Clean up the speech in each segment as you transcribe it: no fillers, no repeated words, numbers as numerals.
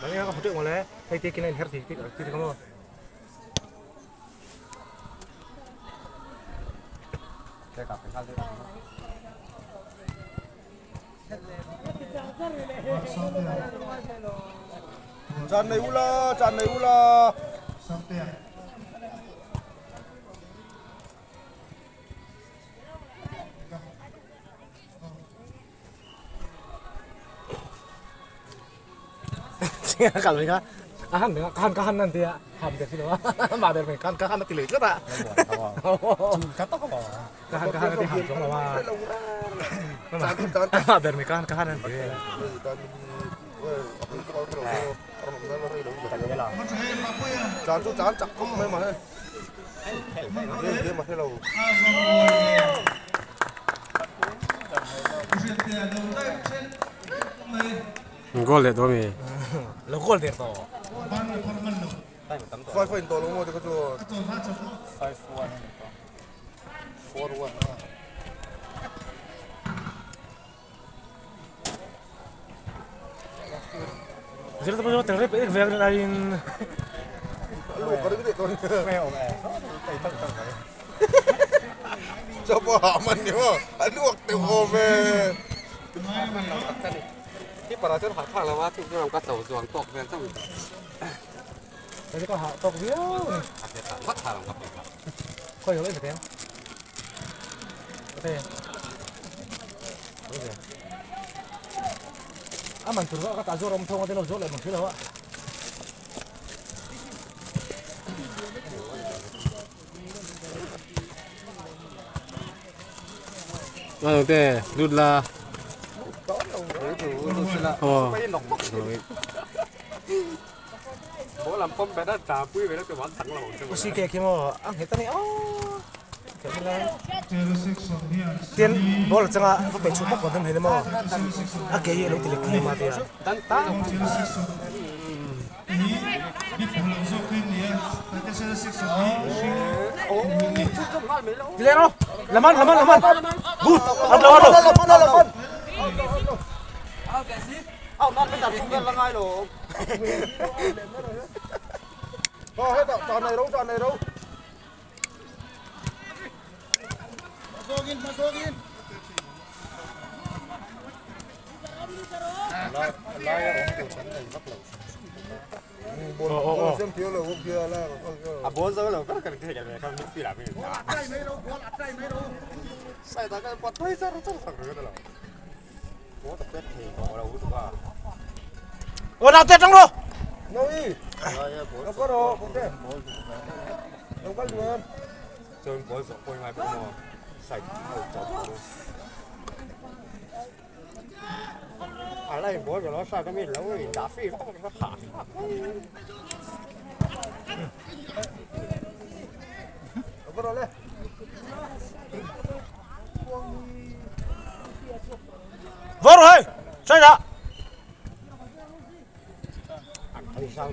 Đấy các bạn trước mà lấy hay tiếc cái này hết thì không luôn. Đây cả phải sao Tràn này ula. Kalau mereka kahan nanti ya, hampir sih loh. Mader mereka kahan nanti lagi tak? Kata apa? Kahan nanti hampir loh. Mader mereka kahan nanti. Chán chặt không mấy mà thế. Game mà thế đâu. Gol itu mi. Lo gol deh toh. Five in tolong mau dekat tu. 4-1. Jadi tu pasal terus pergi ke lain. Lu kau gede tu. Coba aman ni mah. Aduh waktu ome.ที่ปราชญ์หาทางแล้วว่าทุกอย่างก็เต่าจวงตกเนี่ยต้อง Jadi kau hak tok dia. อาจจะตัดวัดทางกับเป็นครับ Kau yang lain betul. Betul. Aman tu kau kata Azor om thong ada Azor lagi mungkin lah. Mana tu? Dudlah. โอ้ไม่หลงโบลำป้อมไปด้านตาปุ้ยไปแล้วจะหวานสังเราจัง Usi kayak kimo, kita ni oh. Tian bol canga pe chupak ko dam hele mo. Ake ye lo tile ki ma te ya. ดันตา โอ้ชุดจมน้อยไม่รู้ Dilero. Laman. Good. Ado. เอาแกซิเอานอนไปจับชุดกันละไงหรอ Hết rồi, tròn này đâu. Xem thiếu là hôm kia là อ่ะโบเซอร์เราก็กันแค่ยังไงครับนึกปีหลังไม่ใส่ตากันปลอดภัยซะเราต้องสั่งเลยกันหรอโบแต่เป็นเหตุของเราถูกป่ะ Oh, nào tết trong luôn. Noi. Đâu có đâu, không thế. Đâu có luôn. จนโบสองคนมาเป็นมอใส่เอาจบอะไรโบจะล้อใส่ก็ไม่แล้วด่าฟรีก็มันขาด Đâu có đâu lên. Vô rồi. Sai ra. Thì sao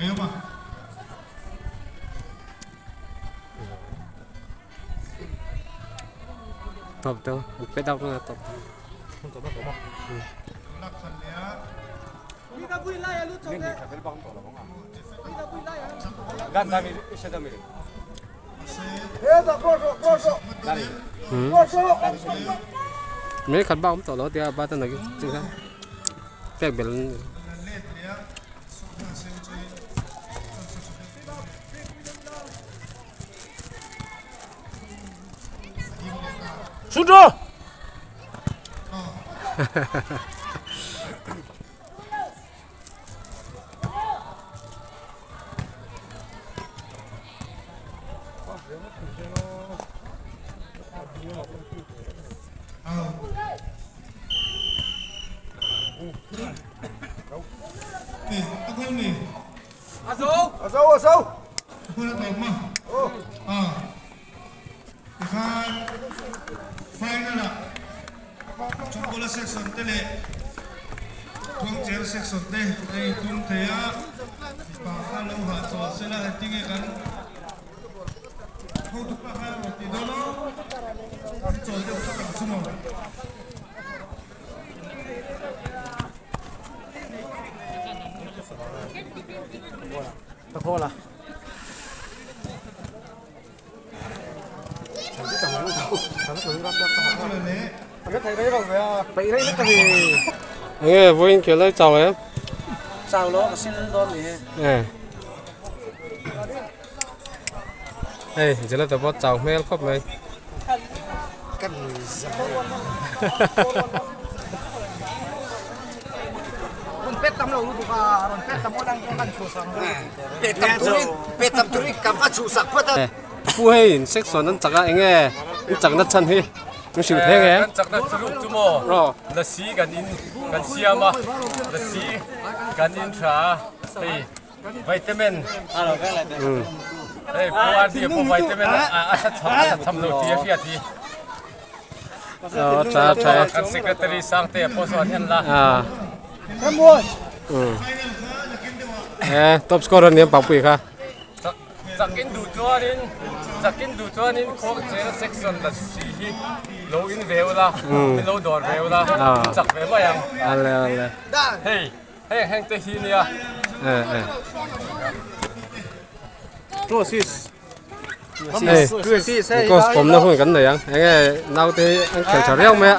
Ayo mah. Top tu. Pedal tu top. gan dami isa dami Hết rồi, cross. dami Cross. Mấy khát bao cũng tổ lót dia batan lagi. Cingkan. Tek bel. Sudah. Nih, aku nih. Ở sâu. Aku nak tahu mah. Ikan, fine na. Chocolate section tele. Kung Jero Section Day, ay kung kaya pakalaw ha, so sila tingin kan kung tukpakan at idolo so ito sa kasunod Tako lah. Jadi tangan lu tahu. Tangan lu rap rap tahan. Cái thầy đấy rồi về bị đấy nó cái gì? nghe vô in kiểu lấy chào em Sao nó xin đón gì? nè đây giờ là tập bắt chào mail khóc này Cái gì? Con pet tam đâu lúc à, con pet tam đang trong căn chùa sang. Pet tam turi cầm phát chùa sang phát. phu hay section nó chắc anh nghe chắc nó chân hi nó chịu thế nghe chắc là chụp chụp mò rồi là xí gần in gần xia mà là xí gần in trà đây vitamin đây po ăn thì po vitamin sát thầm đầu tiên kia thì cha kan secretary sang te po so an la à top scorer niệm bảo quỷ kha zakin du cho nên ko che section là xí low in veo la low door veo la chắc về mà yang ale hey hang te hi nia Close. Hey, cóผมnó không cần này anh nghe nào thì anh kêu chào riêng mẹ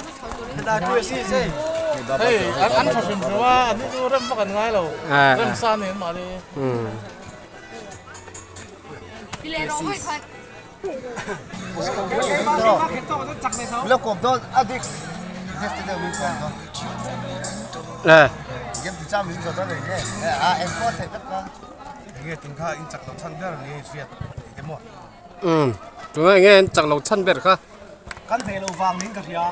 Hey, ăn phải phim rồi mà, anh đi rem bắt anh ngay rồi. Rem san này mà đi. Lo compro adik. Este de un cuento. nè Game tu chăm mình rồi đó này. À em có thể tất cả. 이게 등카 인착 더 찬다는 게 수야 이게 뭐 chúng ta nghe chắc lộc chân biệt kha Căn thể lầu vàng nín cả thìa.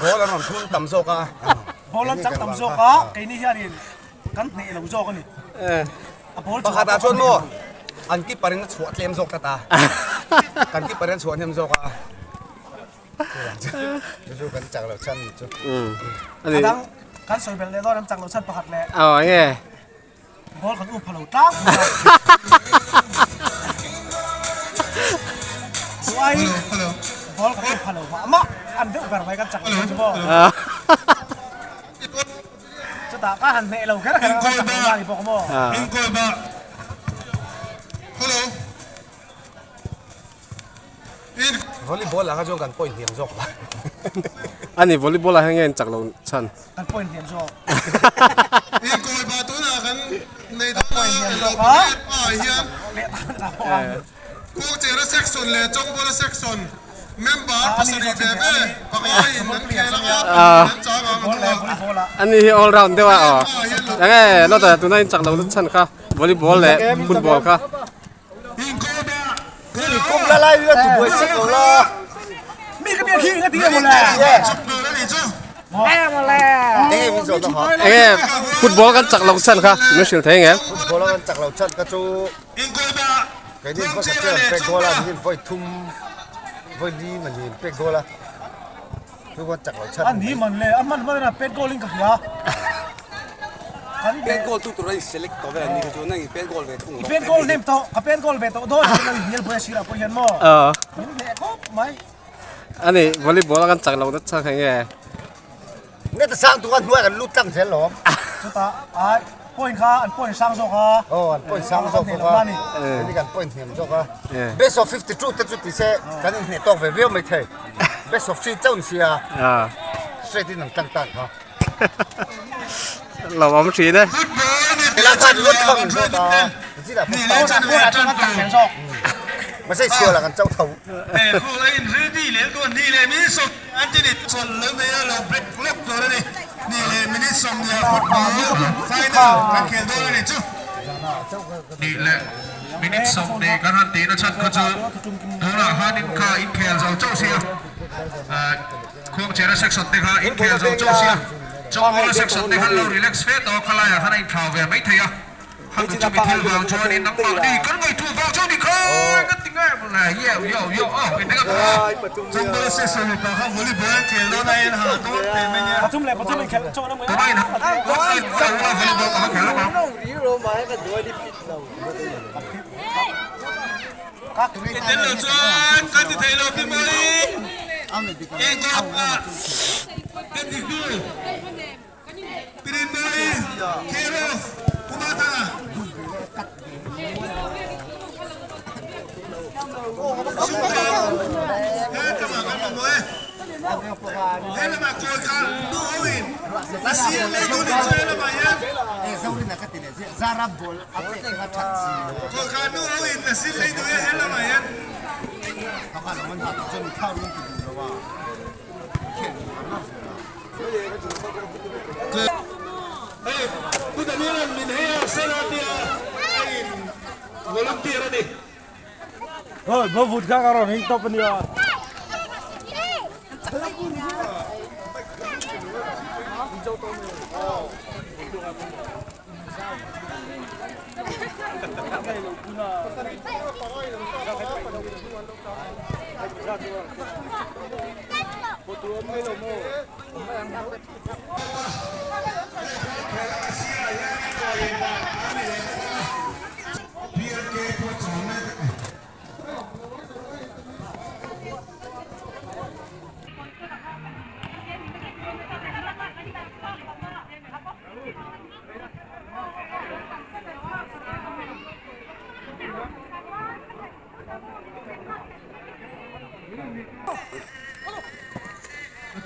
뭐라 넌 돈 담소가 Bố lắm chắc tầm rô có. Cái này thì căn thể lầu rô cái này. À bố 또 가다 촌노 안기 빠르는 수어 렘 속다다 안기 빠르는 수어 렘 속아 Chú cần chẳng là chân chú. anh đang căn soi bèn lệ đó nằm chắc lầu sân bạc hạt lệ. anh nghe Bố còn úp lầu trắng. Suai. Bố còn úp lầu mà ăn được gần mấy căn chắc lầu chứ bố. Cho ta các hành mẹ lầu cái là cái chắc lầu ra thì bố bố. Inkoy ba hello in volleyball là cái kan point hiểm dọc anh ấy volleyball là hay nghe chắc lộc chân Căn point hiểm rô. Inkoy ba tu na kan nei da hiểm rô có. hiam Lệ ta là bố ăn. Kung Jero Section le Jong Bola Section member pasari bebe pakai nan kela Bố lệ bố lạ. anh ấy all round đấy à anh nghe nó tại tụi này chắc lộc chân kha volleyball lệ football kha Inkoy ba Thì cũng là lại nữa tụi buổi sách rồi lo. Mi cái bia khi cái tiếng một lè. chụp đồ đấy đi chứ Em một lè. Thế mình rồi đó hả? anh nghe football kan chắc lộc chân kha nó chịu thế nghe Bố nó chẳng là chân cái chú. Inkoy ba Cái đi có cái pe gola nhìn voi thum voi đi mà nhìn pe gola. Chú con chẳng là chân. Anh đi mình lè, anh mình là pet goal linh cả thìa. Anh pen goal tu tu rai select to về ni chu nang pen goal về thung pet goal nem to, cái pet goal về to thôi. Cái này nhiều bữa xí là bữa hiền mò. Những lẹ có mấy. anh ấy volleyball kan chắc lộc chân hay nghe Nên ta sang tụi con nuôiกัน lút tăng thế lắm. Chúng ta, ai, point kha, anh point sang rồi kha. Oh, anh point sang rồi kha. Cái này kan point hiểm rồi kha. Best of 52 tất chút thì sẽ cái này to về view mấy thầy. Best of 3 châu xia. Straight in tăng tăng kha. lộc bóng trí đấy Cái là phần lút không rồi ta. Chỉ là Tao là bữa là chúng ta tặng rồi. mà sẽ xưa là kan châu thấu. 에 코인 리디 레고 니레 미소 안티니 솔르메야 로 브레이크 플랩 도레니 니레 미니소 야 풋볼 파이널 칸켈 도레니 쭈 니레 미니소 네 가란티 나 찬 코주 도라 하닌 카 인켈 저 쪼시야 콩 제라 섹션 데가 인켈 저 쪼시야 정월 섹션 데가 로 릴렉스 페 더 칼라야 하나 인 프라우베 메이테야 hấp dẫn bị theo vào cho nên nóng bỏng đi con người thua vào cho đi khơi cái tiếng ai là yo cái này trong bữa sẽ sửa được các huấn luyện viên thì lâu nay là tốt thì mình nhá Patum le patum khel cho nó mới. các bạn có huấn luyện viên các bạn hiểu không đến lượt xuân các thì thầy lô phim mới em có em thì vui Pirin mới Kero Kumata hết các bạn mới hết là mà coi khăn tu huyền là xiên lấy tu đi chơi là mà nhá coi khăn tu huyền là xiên lấy tu hết là mà nhá Kita lihat minhaya selatia volunteer ni. Rồi, vô vụt ra rồi, hình top bên kia.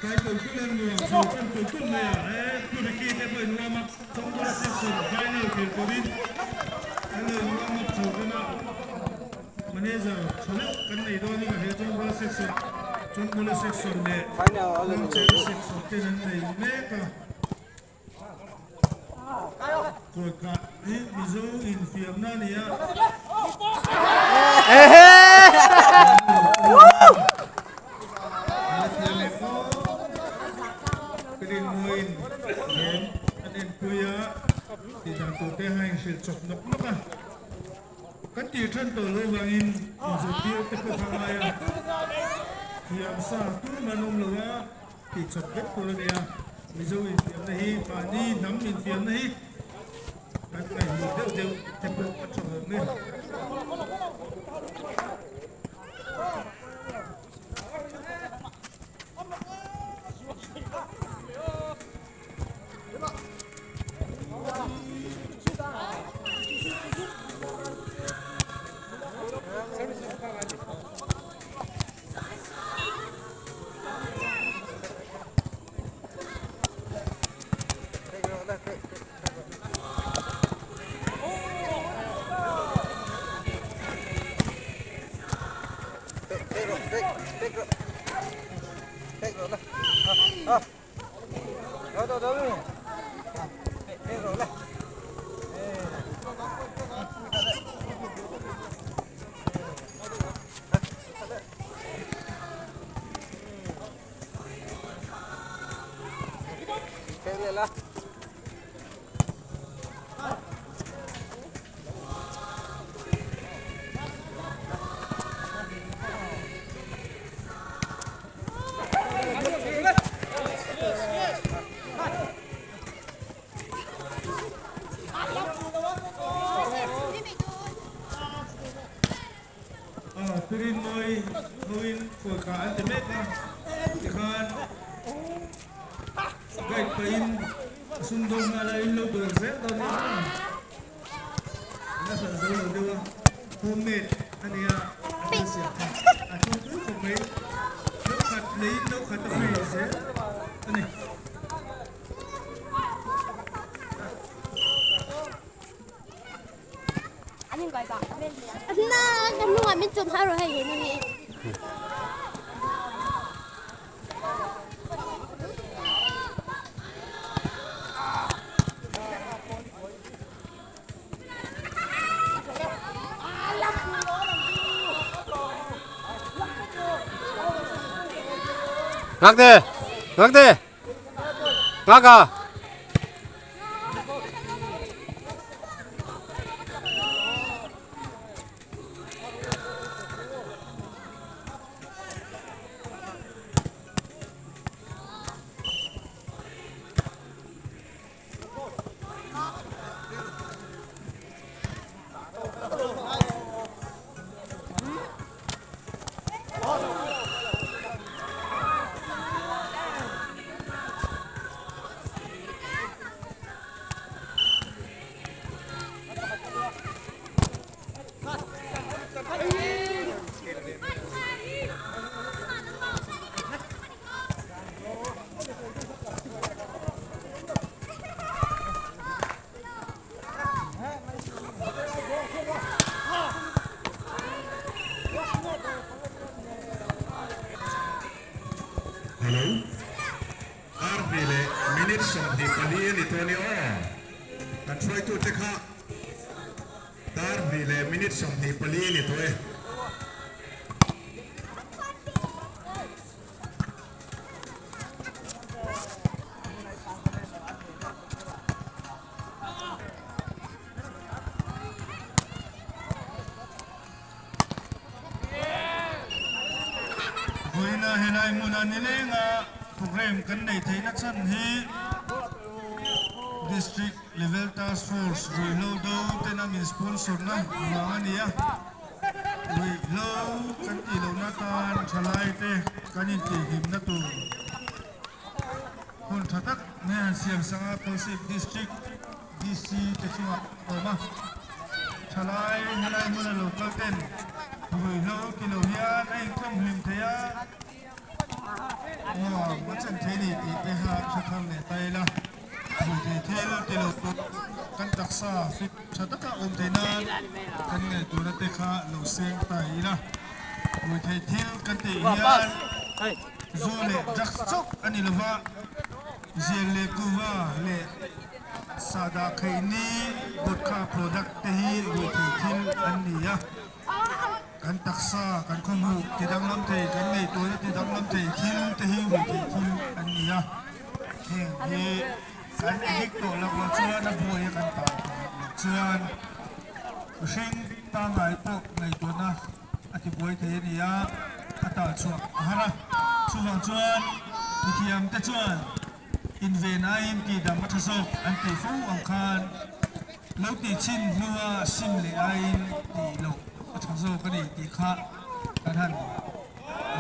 Cái cầu cứ lên người, cầu chân cầu cung này à, cứ phải kia cái phần hoa mặt trong đó sẽ sửa vai này thì có đi, cái người hoa mặt sửa cái nào, mà bây giờ chọn cái này thôi nhưng mà hệ trong đó sẽ sửa, trong đó sẽ sửa này, trong sẽ sửa cái này mẹ cả, rồi cả, ví dụ in phim nào này Pirin muin yen anen kuya ti jang tu te hai sil chok nok nok a kan ti than to lo wangin zo ti te ko phangaya hiam sa tu manum lo wa ti chok bet ko lo ya mi zo in fiam na hi pa ni nam in fiam na hi kan kai mu deu deu te ko chok ne Pirin moi nuin for ka ultimate na ikan guide pain sundong na lain lo do set do na sa do do homemade ania asia aku tu homemade lo khat lein lo khat mai se ani 아닌 거 이거. 나 감동하면 좀 하루 해 얘는. 낙대, 낙대, 나가. นี่ตัวนี้อ๋อกันช่วยตัวเจ้าข้าตาดีเลยมินิทส่งที่ปลีนี่ตัวเองคุยนะเห็นไอ้มุนันนี่เลยงะโปรแกรมกันในไทยนักสันฮี District Level Task Force วิโลดูเต้นมีสปอนเซอร์นะมาอันนี้วิโลกันที่เราหน้าตาชลายเตะกันยิ่งที่หิมนัตุคนทักเนี่ยเสียงสังกัด Pacific District DC เต็มว่าออกมาชลายเห็นไอ้มุนันเราเต้นวิโลที่เราเฮียในกลุ่มหิมเทียมันจะเทนี่ที่ไปหาชักทำเนี่ยไปละเทลติโลกุกันตักษาฟิตชัดตะอมเทนานกันเนี่ยตัวนัตเขาลูเซงไปละวิธีเทลกันตีเฮียนซูเลจักซุกอันนี้ละว่าเจเลกูว่าเลซาดาเคนีบุตรข้าโปรดักต์เฮีวิธีเทลอันนี้กันตักษากันคงหูที่ดังลำเทกันเนี่ยตัวนัตที่ดังลำเทเทลเฮีวิธีเทลอันนี้เฮ้กันอีกตัวละว่าเชื่อนะบัวยังกันตายเชื่อเชิงตาหมายพวกในตัวนะอธิบายเทียนี่ยอัตราชัวฮะนะชัวชวนวิธีอันแต่ชวนอินเวนไอน์ที่ดำมัธยมอันที่ฟูอังคารแล้วที่ชินนัวซิมเลไอน์ที่โลกมัธยมกันนี่ที่ข้าท่าน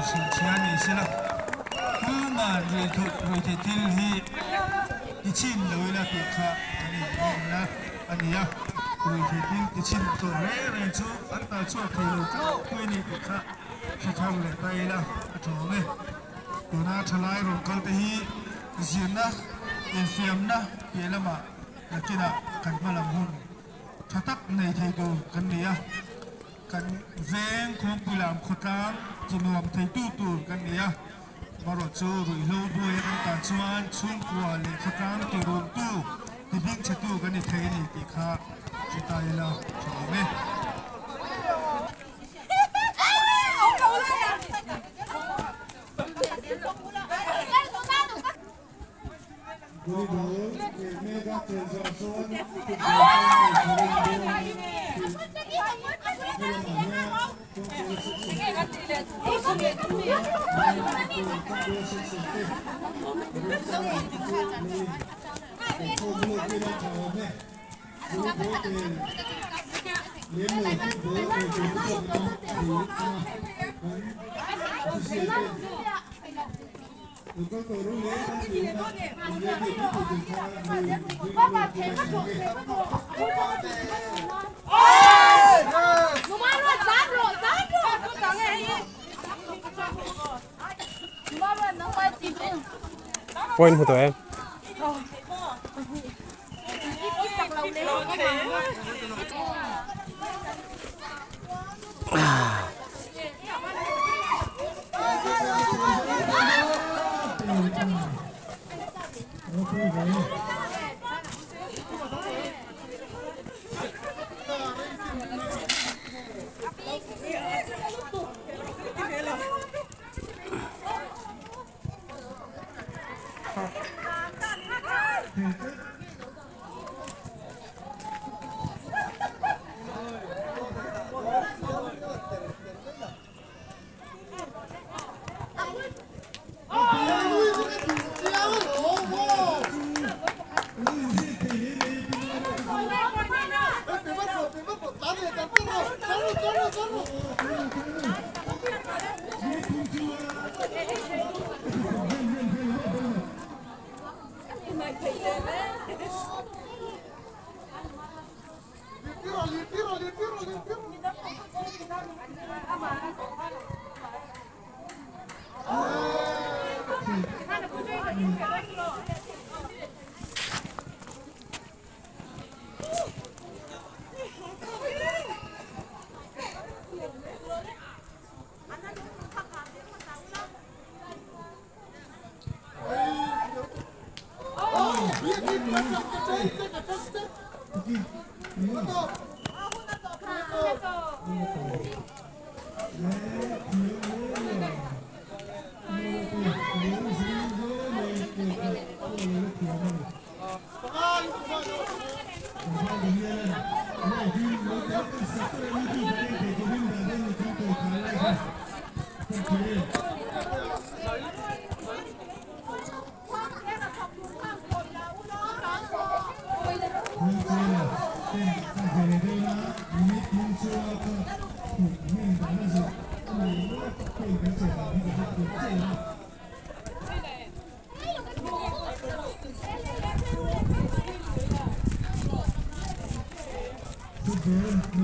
สิ่งเชียนี่สิละผู้มาเรียนทุกวิธีที่ที่ที่ชินเลยละที่ข้าอันนี้นะอันนี้วิธีที่ชินตัวเรื่องชูอันตราชัวที่โลกคุยนี่ที่ข้าที่ทำเลยไปละถูกไหมตัวน่าทลายรวมกันที่เสียนะเอ็นฟิมนะเยลมาแล้วที่น่ะกันมาลำหุ่นชัตักในไทยดูกันเนี่ยกันเวงของปุลามขดามจนวมไทยตู้กันเนี่ยบารอจูรุยโลบุยกันตาชวนชุนกัวเลยขดามที่รวมตู้ที่บิ๊กเชตู้กันในไทยนี่ที่ข้าจะตายแล้วถูกไหมquên của tụi em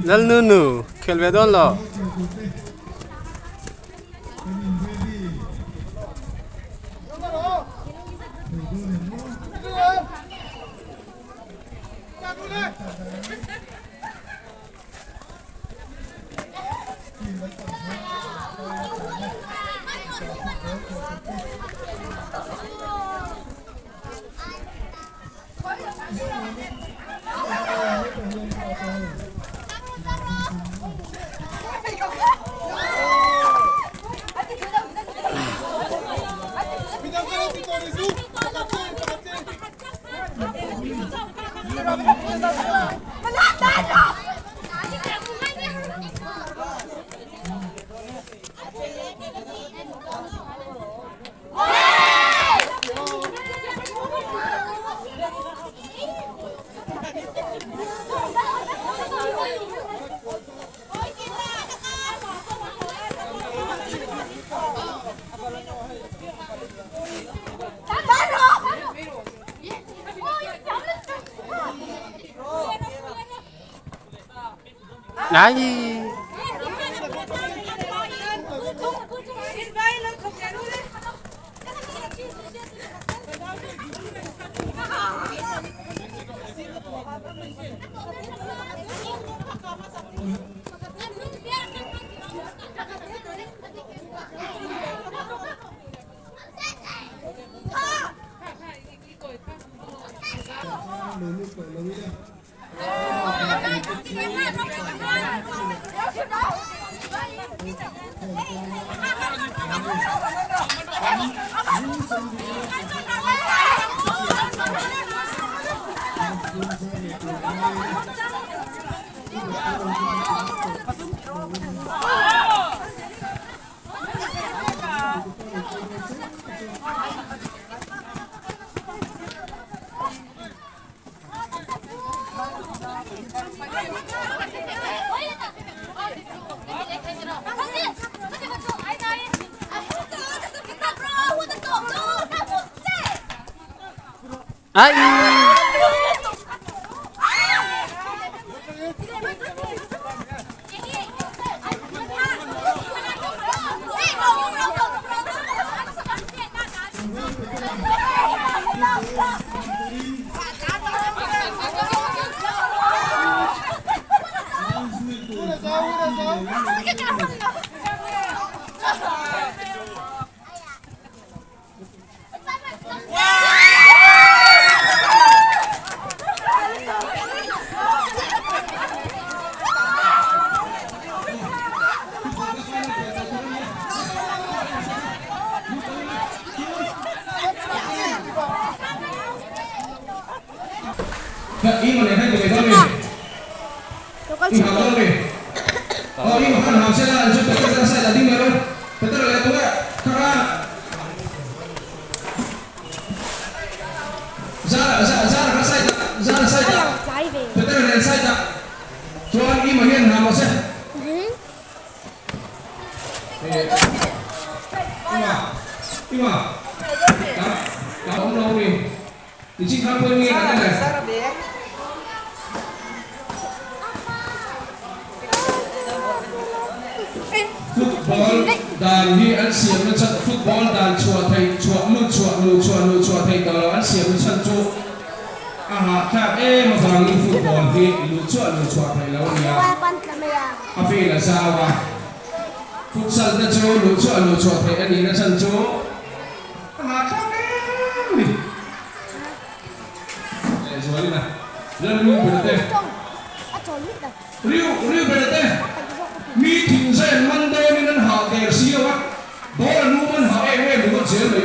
Nal nunu, kelvedon lo. Ai. Ai. Ini mana yang kita tahu ni? Ini apa ni? Oh ini makan hasil lah. Jumpa kita saya tadi baru. Betul ya tu ya. Kerana Zara saya. Betul ya saya. Tuan ini mana yang nama saya? Ima. Kamu tahu ni? Di sini kamu ni ada tak? Football dan hi an siam na chat football dan chua thai chua thai kalau an siam na chat chu aha kha ma bang ni football hi lu chua thai lo nia afi la sawa futsal na chu lu chua thai ani na chan chu aha kha ni rồi đi này lên lưu bên đây lưu bên đây meeting sen Monday nên họ để xíu á đó là lưu bên họ em đừng có xíu đi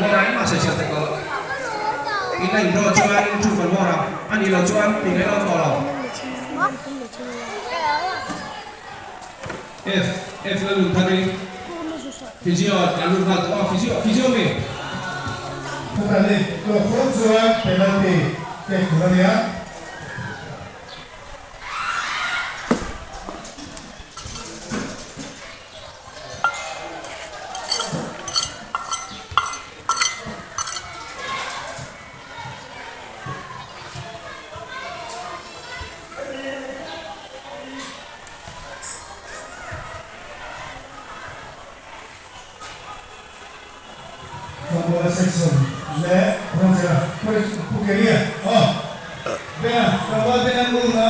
mua đánh mà sẽ chịu tay cỡ cái này rồi cho anh chụp phần mua nào anh đi là cho anh thì cái đó to nào F là luôn thay physio là luôn thay physio mình Tadi, kalau kurang penalti, kayak kurang ya. Bola section. Le, bronze, porcheria. Oh, bene, prova bene l'una.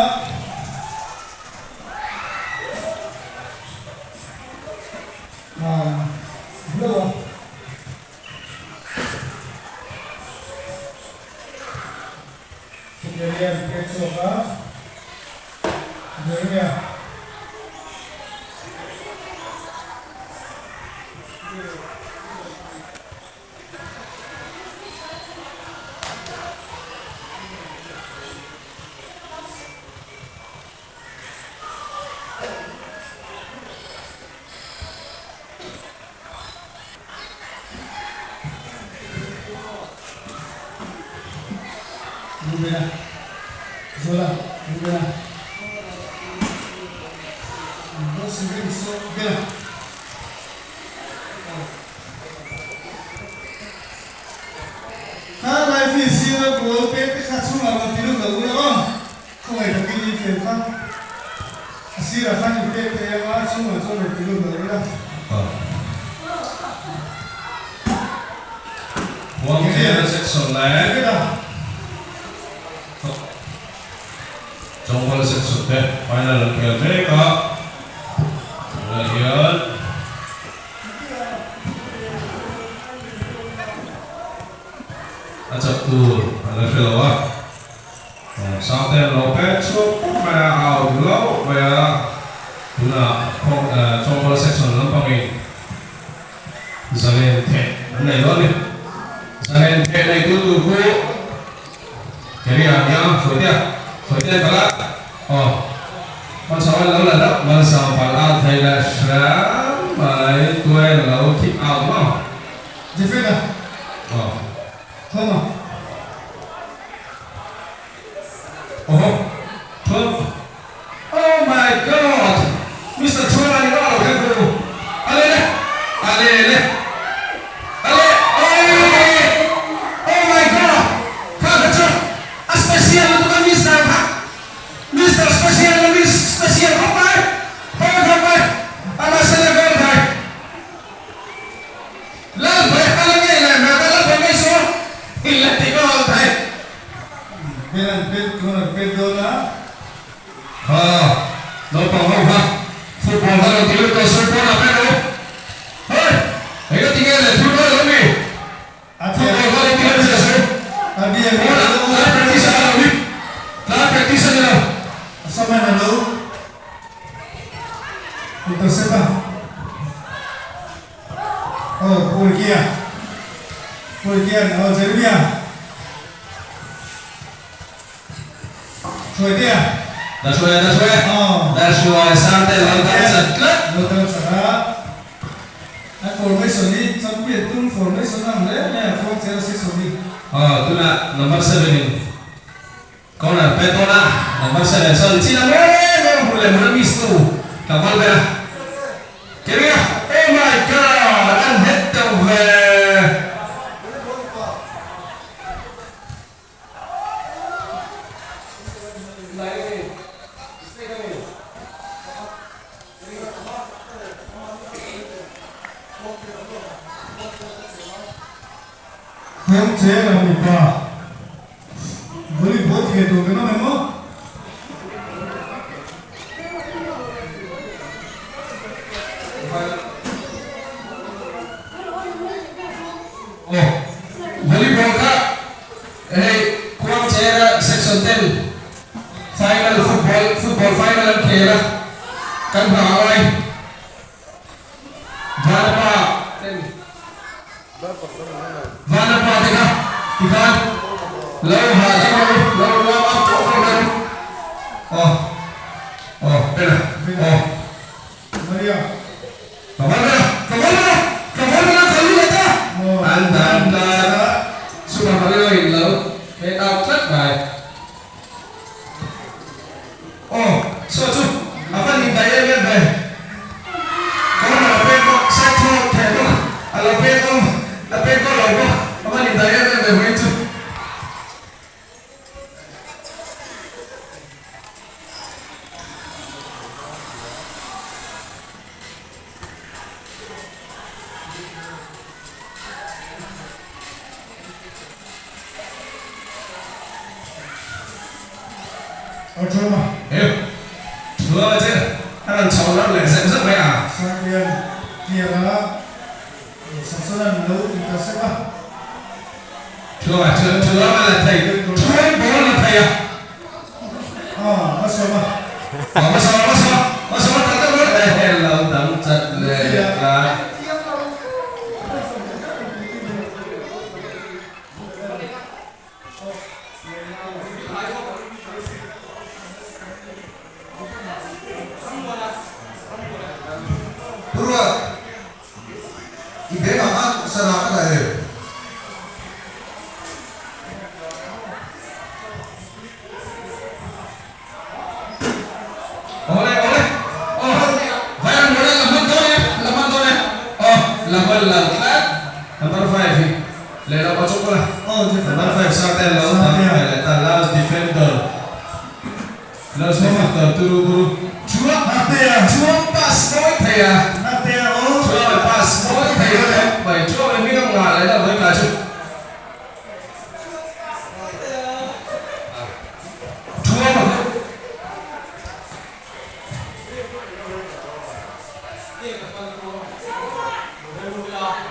Bravo. Porcheria, pezzo qua. Porcheria. Bumena, Zola, Bumena. Dos segundos, bela. Kalau visi gol pe kacu lawan tiru lalu ya, kau itu kini filkan. Asira kan pe ya semua tiru lalu ya. One clear section left. Trong section đấy, final clear mereka. Kemudian acap tu ada felawat. Sampai lopet cukup maya out dulu, maya guna trong section lempang ini. Zalen teh, mana itu ni? Zalen teh ni tu ku. Jadi yang sudah. Thôi tiếp các con cháu lâu là đất mà sao phải ao thầy là sáng mà tôi là lâu thích ao đúng không? Gì phết à? Thơm à? Thơm. Oh my God, Mr. Chua này đó là cái cô. Ale đây, ale đây, ale. Oh my God, các bạn special untuk kami sekarang. Mr. Special không phải Ana sẽ gol thầy lên về ana nghe là mà ta lên về ngay số thì là tỷ gol thầy bên đó đâu còn không ha football là tỷ lệ số bốn là bên đâu hey ấy cái tiếng là football là gì football là tỷ lệ số la practice là gì la practice là gì sama lalu intercept Pulgia nào Jeremia Xuôi tia That's why Sante làm cái giật lết Lo tao sara Anh formation đi trong biệt tung formation nào đấy nè phong chơi sẽ xuống đi tu là number 7 con là Petona number 7 so chỉ là một lần một miss tu cảm ơn bạn kia oh my god anh hết đầu về không chế là một quả với bố thiệt đồ cái nó này mất volleyball ka kuang chera section 10 final football final khela kan bawai Vanapa teka ikan lau haji lau benar Maria kemana kali aja anda sudah balik lau make up rất bài suatu apa nih daya lihat bay kalau ada peko satu teko ada peko logo apa nih daya lihat bay itu Otroma Thưa chứ, thằng cháu nó lại dẫn rất mấy à? sang tiền kia là sản xuất là nấu thì ta sẽ bắt Thưa mà, thưa là thầy, thưa bố là thầy à? bắt sớm mà Mà sao thằng tao nói đây là tấm chặt lệ là Purwa, ibe nama sana ada ya. Oleh, vai agora lamando né. Lamando number 5. Lera bocok lah. Number 5 starter lawan tapi tak last defender. Last defender turu cua pas nói thầy à cua phải pass nói thầy ơi bởi cua mình biết không ngoài đấy là với cả chứ cua mà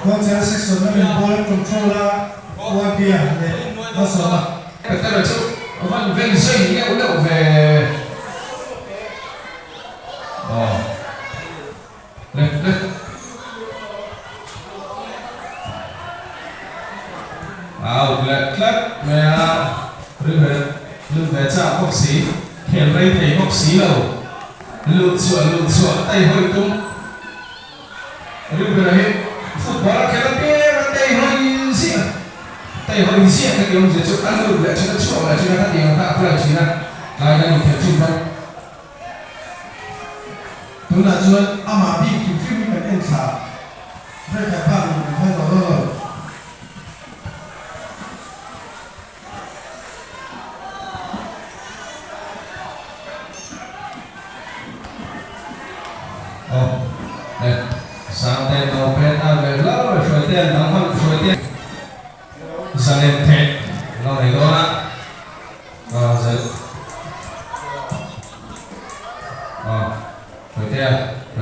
con sẽ section nó mình ball controller qua kia để bắt sớm mà cái tên là chứ vẫn về dây nghĩa uống đậu về lên lật mẹ lưng về chạm bốc xí hiện đây thấy bốc xí đầu lụt sủa tay hơi tung lưng về đấy football cái nó kia tay hơi xiết cái kiểu gì chụp ăn lụt lại cho nó chua lại cho nó thắt tiền ta cũng là chỉ là lại đang một trung tâm đúng là chuyện mà bị kiểu phim mình ăn xả rất là bao mình phải rồi đây sang tên đầu bên về lâu rồi suy tiền đóng phân suy tiền ra lên thế nó này đó là giờ suy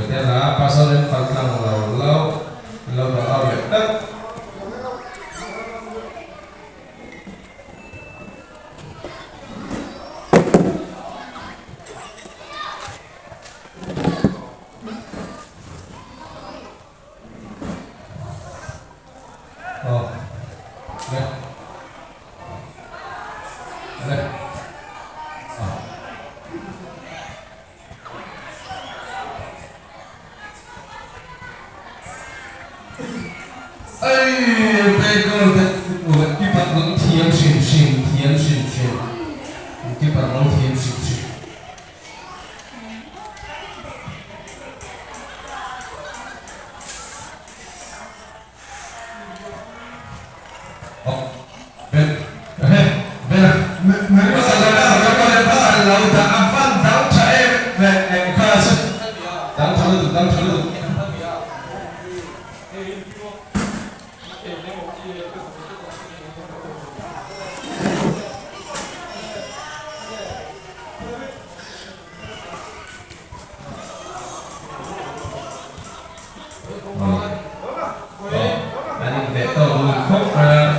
tiền là pass lên phần thằng lâu là ao luyện đất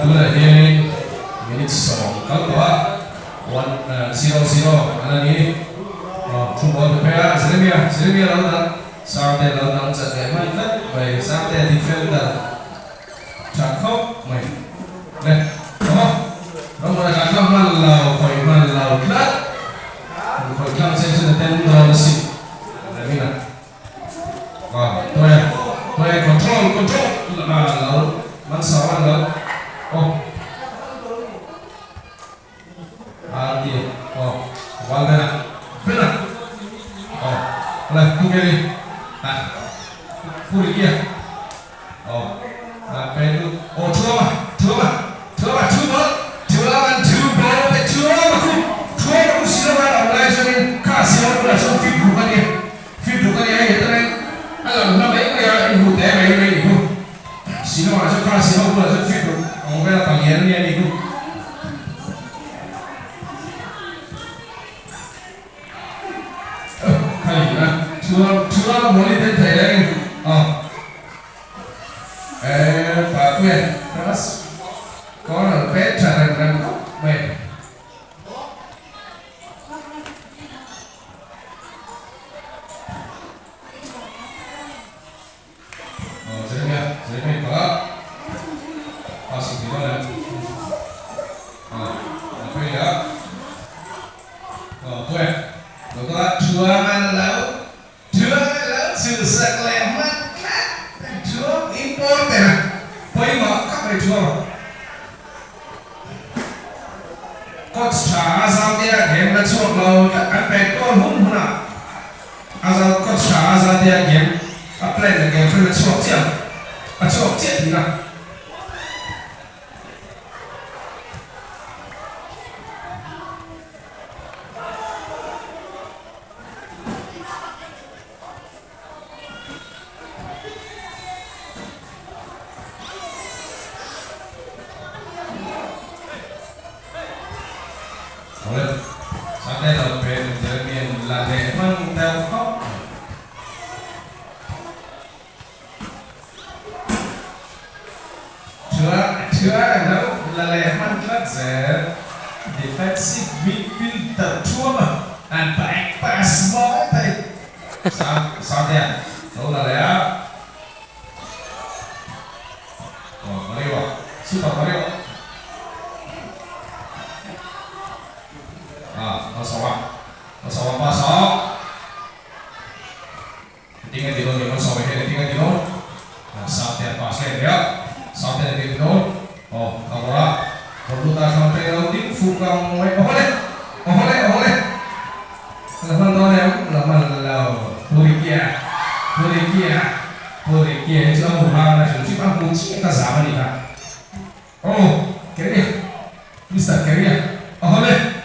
Tuna ini minit song kalau doa 1-0 anani football player Jeremia lawan sampai lawan jadi mana baik sampai defender cakap main Rumah cakap malau kelat koi kelat saya sudah tendang nasi ada mina toya control lalu mansawan lalu wal benar oleh kembali puri kia apa itu Chua boleh terjadi. Pak Kuya, terus corner pecah dan baik. Jeremia kalau masih di mana? Apa ya? Kuya, kalau jualan laut. Sự sạch lẹ mắt chúa import này quay mở các bài chúa có trả sao tia game là chuột lâu anh bé con hung hung nào sao có trả sao tia game play là game phải là chuột chết thì nào Sampai sampai Jeremia latih mantap. Chua đâu latih mantap saya defensive midfielder chua and back pass ball tadi. Sampai đâu latih. Mario, super Mario. Masawang pasok tinggal di dalam sampai tinggal di dalam sampai pasnya dia sampai di dalam kamera perlu tak sampai lalu fukang oleh lawan Purikia itu orang lah sih pak kunci kita zaman ini kira bisa kira oleh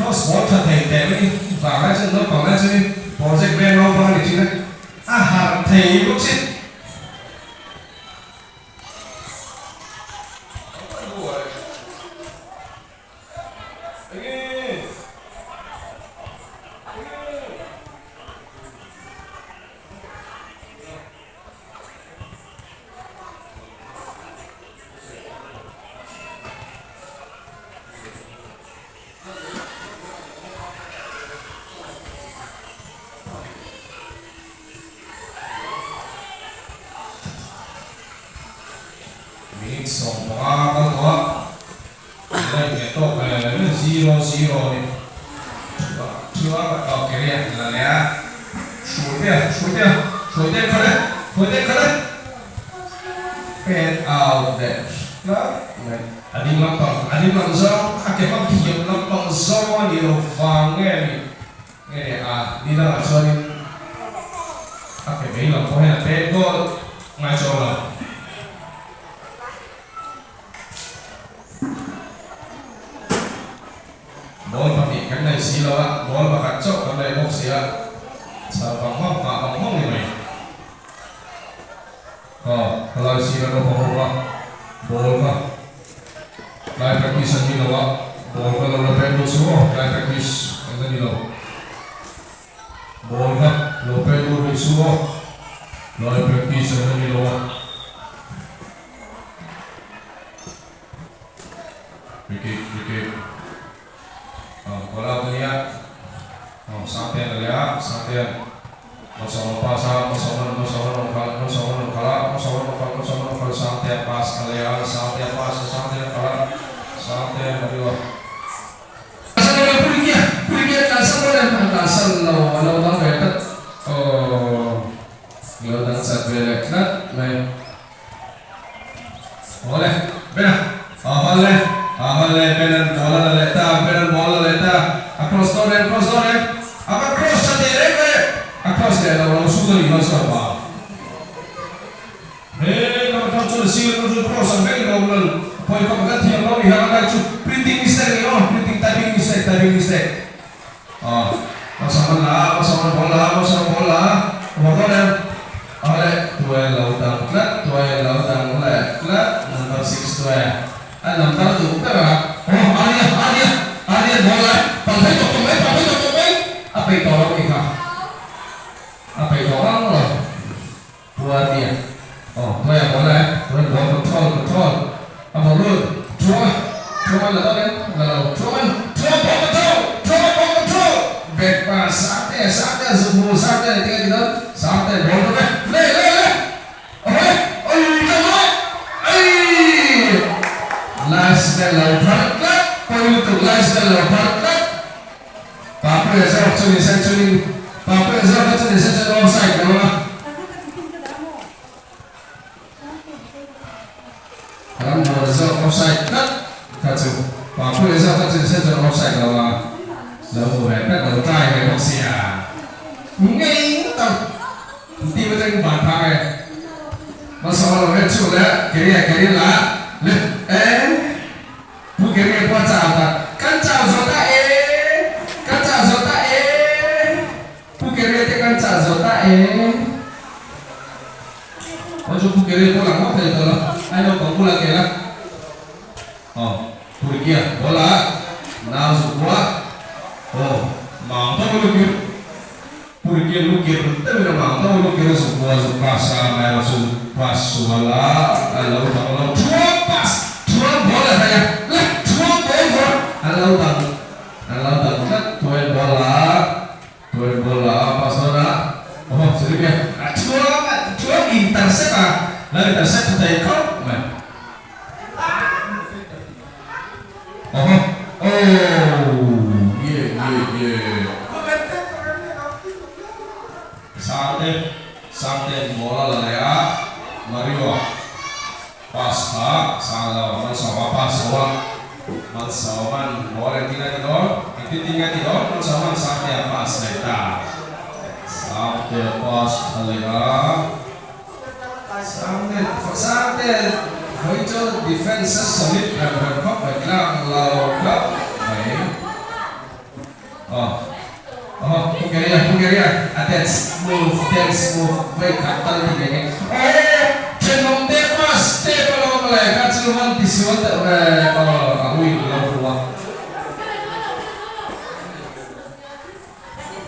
cross ball thật thầy tệ với vào cái chân nó còn lên trên project bên nó bao nhiêu chứ đấy hạt thầy lúc xin minit song mga kalwa. Ito, 0-0 ni. Chua, okay ya, lalaya. Shoot dia, keren. Pen out there. Adim lang zo, akipag kiyam lang pang zo ni Rofang ni. Di lang zo ni. Akipag lang po na tego ngayon lang. Ball pakai kan sila, ball pakai cok kan box ya. Sa panghong ni may. Kalau sila no pahura, ball ka. Lai practice ni lawa, ball ka lo pedo suo, lai practice ni lawa. Ball ka lo pedo suo, lai practice ni lawa. Wicket. Bola dunia, sampai lihat, Masuk pas sampai pas kalian sampai berdua. Pergi kasar lo bang betet. Lo dan satu leknat, boleh, benar. Amalnya benar bola leta, across door, apa cross sendiri. Across there, lawan sudah di masa apa? Kalau kamu sudah siap untuk cross, sampai lawan poin kamu ganti yang lawan yang ada itu printing mistake, printing typing mistake. Pasang bola, kemudian oleh dua lautan klat, number 6 dua. Number tu berapa? Alia bola, pakai pemain, apa itu orang ini? Apa itu orang loh buat dia? Tuh yang boleh, kontrol. Apa lu? Cuma lalu kontrol. Back pass, sakit, semua sakit, tinggal sakit, bola le. Last level partner, untuk last level partner. Papa ya saya actually. Papa is not touching the center offside, no. Kamu result offside cut, kacau. Papa is not touching the center offside, no. Lalu hebat, lalu try Malaysia. Ngay tak, nanti macam bantang masalah hebat sudah, kiri lah. Bu kiri buat sahabat, kan sahabat Maju kiri pulang apa itu lah? Ayo pulang kira. Pergi bola, nasu bola. Mantap lukir. Pergi lukir, tapi mantap lukir sebuah pasal, langsung pas bola, lalu dua bola saya, dua bola, lalu bola, pas bola. Sedikit. Dua intercept lalu intercept dari kau, Sampai bola lelea, Mario, pas salah, Mansawan bola tinggal tidur, Mansawan sampai pas leta. Sampai pas lelea. Sampai itu defense solid dan berkok baiklah lawan Bulgaria dance move baik katal tinggalnya cenderung tepas kalau mereka cuma disuat kalau aku itu lawan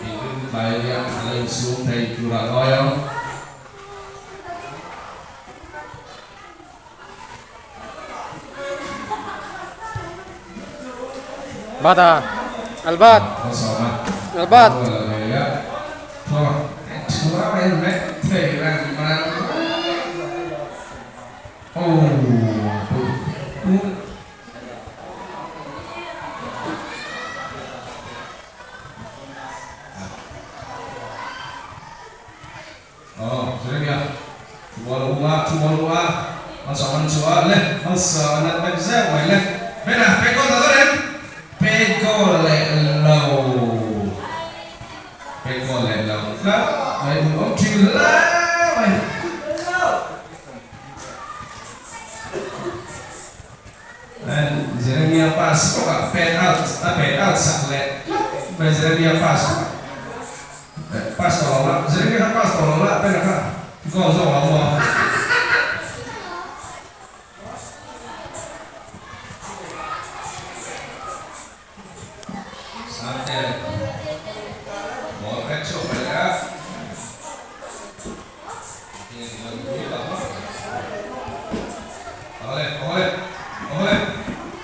ini banyak hal yang sudah kurang loyal. Bata, Albat. Oh. Jeremia. Cuma lua. Masakan cua le. Masakan peksa le. Bena, peko tatoren. Peko le low. Peko le low. Lah, mai buong cila. Mai. Dan Jeremia pas kok pet out sakle. Jeremia pas. Pas tolong, Jeremia pas tolong lah, apa nak? Kau jauh awak. Santai. Mau kacau ya? Oleh.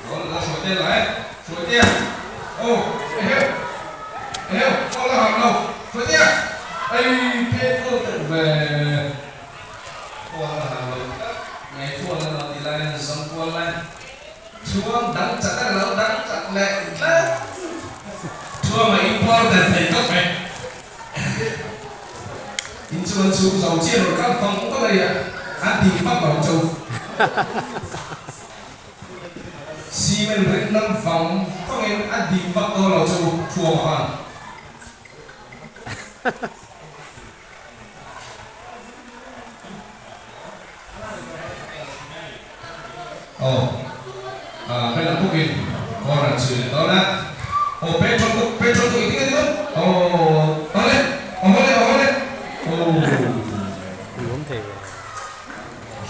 Kalau dah sudah lah, sudah. Oh, kau lah kau. Sudah. Petrol về qua ngày thua là thì lại xong qua lại chúa đắng chặt lâu đắng chặt lẹ chúa mà important thì có phải in chúa giàu chia rồi các phòng cũng có đây à ăn thì bắt vào châu xi men rít năm phòng có nghe ăn thì bắt vào châu chùa hoàng đây là quốc viên còn là chữ đó là Petron tụi tiếng gì đó đó lên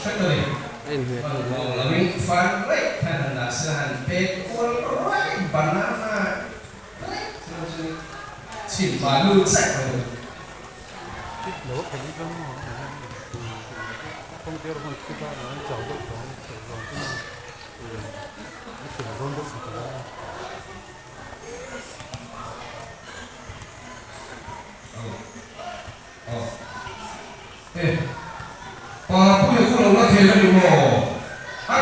sách rồi là mình phán đấy thành là sự hành Petron right banana chỉ phá lưu sách rồi không tiêu không tiêu ra nó chọn được bây giờ không lâu kề là được rồi,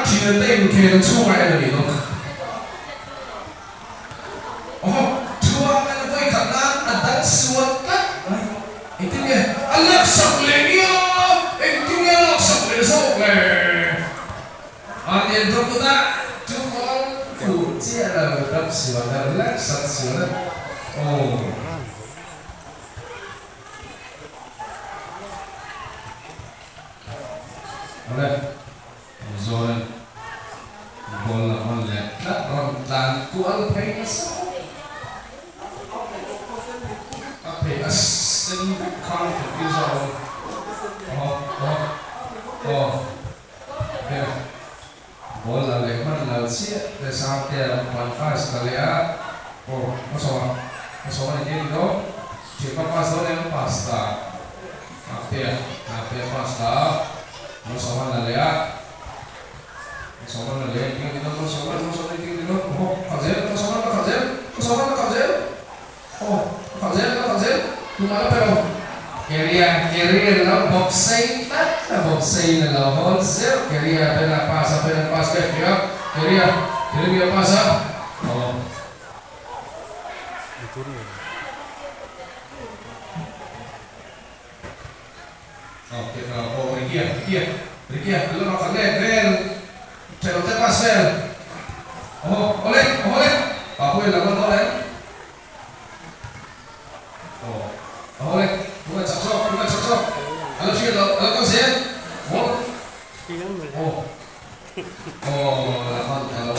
chỉ là tên kề là chua ngay là được rồi. Chua ngay là với khả năng ăn đánh xua cắt, anh tin nghe, ăn lắc sọc lên đi, anh tin nghe lắc sọc lên sọc lên, ăn tiền trong chúng ta. Phụ chia là đập sửa là lắc sạch sửa đấy. Đây. Rồi. Bol là con lẹ. Đất còn tàn của anh thấy nó sao? Anh thấy nó sinh con thực sự rồi. Đây. Bol là lẹ mất là chia. Để sao kia còn phải là lẹ. Nó sao này kia đi đó. Chỉ có pasta lên pasta. Apa pasta. Masalah nalaya, kita masalah ini dulu. Kazel. Cuma apa lo? Carrier lo boxing lo wholesale. Carrier pena pas Carrier pas. Rikia, lu nak Ren, cakap tepas Ren. Oleh, apa yang lakukan oleh? Oleh, bukan cakap. Kalau sih, kalau saya, lakukan kalau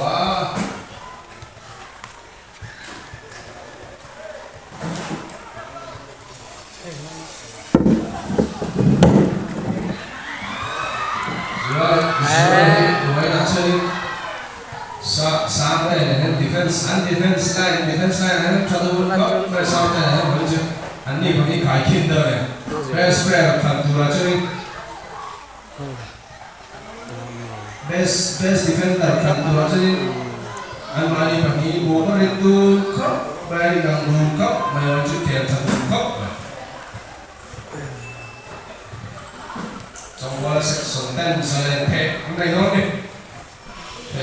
sampai dengan defense line satu bulan sampai dengan macam ani bagi kaikin dah best player kantura jadi best defender kantura jadi ani bagi motor itu kau bagi ganggu kau macam tiap kau trong bola section 10 misalnya kayak mereka ni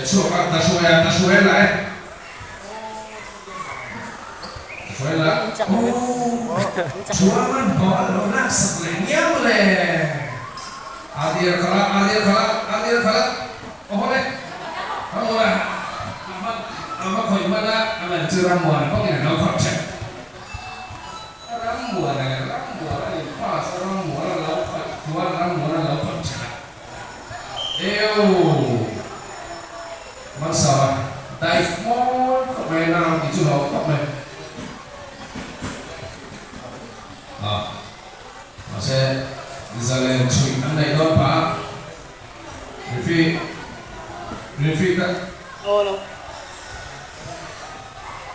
chua các ta chua lại chua lại chua man bỏ nó nát sạch lại nhau lệ adir kalah oh deh kamu lah apa kau mana aman ceramuan kau ini nak kocek ramuan ini pas ramuan lalu keluar ramuan lalu kocek masalah dive mode kau main nào thì chưa học kau main masih misalnya cuy anda itu apa Review tak? Oh,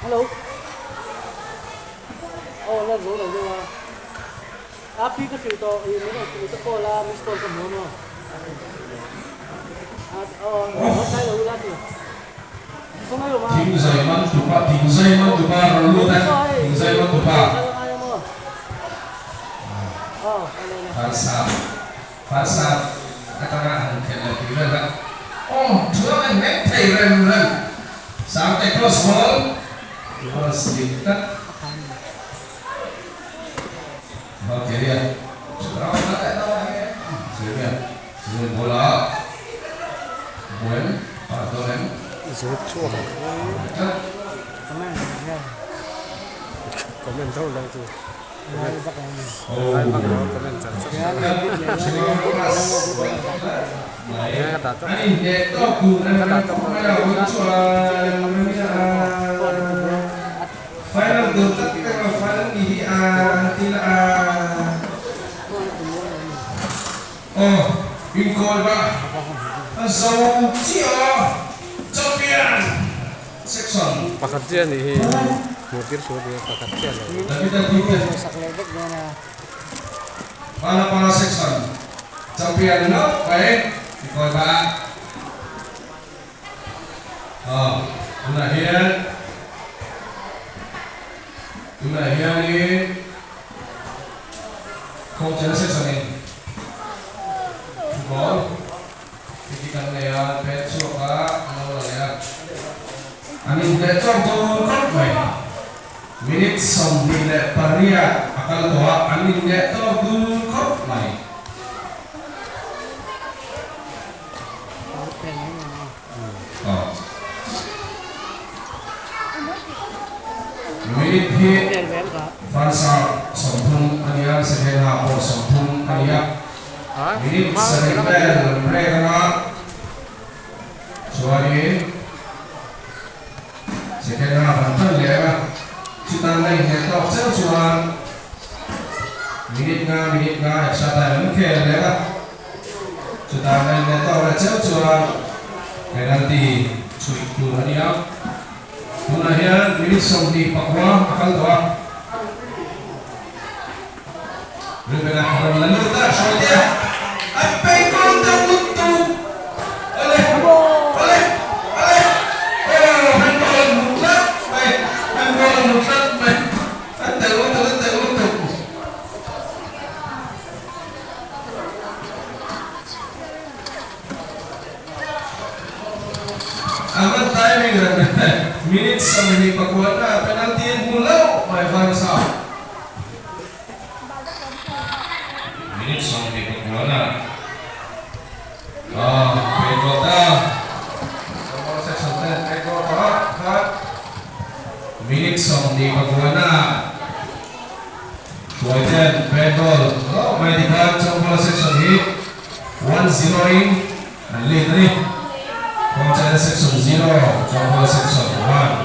hello. Oh, là rồi mà. Api cái chuyện to, ini kan kita pola mistor semua. Nó sai rồi lagi. Không ai mà. Tim Zaiman tupa lalu dah. Tim Zaiman tupa. Falsaf. Katakan kita kan. Oh, chúa anh nét thầy rèm rèm sáng tay cross ball cross dekat oke dia sudah mana tak tahu sini bola buen atau rem komen tahu lah tu final dotat kita final ini oh ingkol ba so champion section pekerjaan ni mungkin sudah pekerjaan tapi tadi para section champion no baik ingkol ba Tunahian ni coach section ni ball titikan lea petso ka ano lea anin petso to mai minit som bile paria akal toa anin petso tu kop mai minit hit Fansa sompung ania sebenarnya or sompung ania minit sebentar mereka soalnya sebenarnya bantal ya kita naik netok sesuatu minit nga extra mungkin ya kita naik netok sesuatu penalti cuiku ania Tunahian minit somdi pakwa akal doa Berbeda orang lalu tak soalnya apa yang kau tak butuh oleh handball mutlak baik ante amat timing minit sampai pakuana penalti mulau mai Farsa minit sampai pakuana Pekota nomor section 10 Pekota minit sampai pakuana Kuaiten Petol mai dikat nomor section hit 1-0 in lead ni Coach section 0, Jumbo section 1.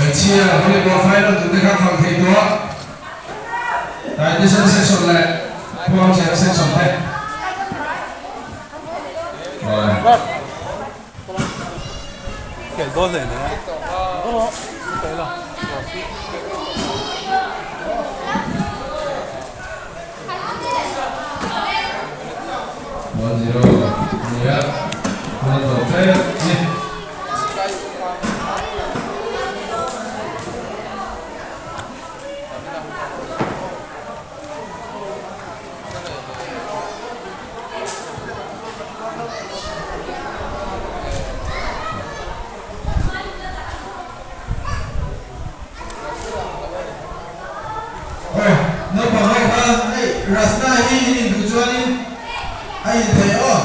Chia volleyball final chúng ta không thấy đó. Tại đây section này, Quang sẽ section này. Rồi. Kể ball này nữa. Đấy là. 1-0 lihat untuk nih hi du chuanin ai the o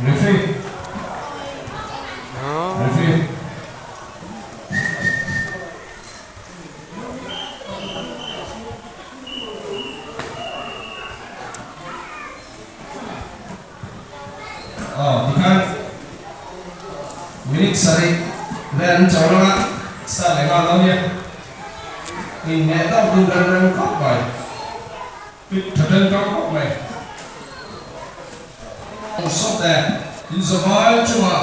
referee referee Dikan minute sari dan corona sa lema lawnya ini neta bukan kok baik fit thadal kok baik stop there in Zamal cuma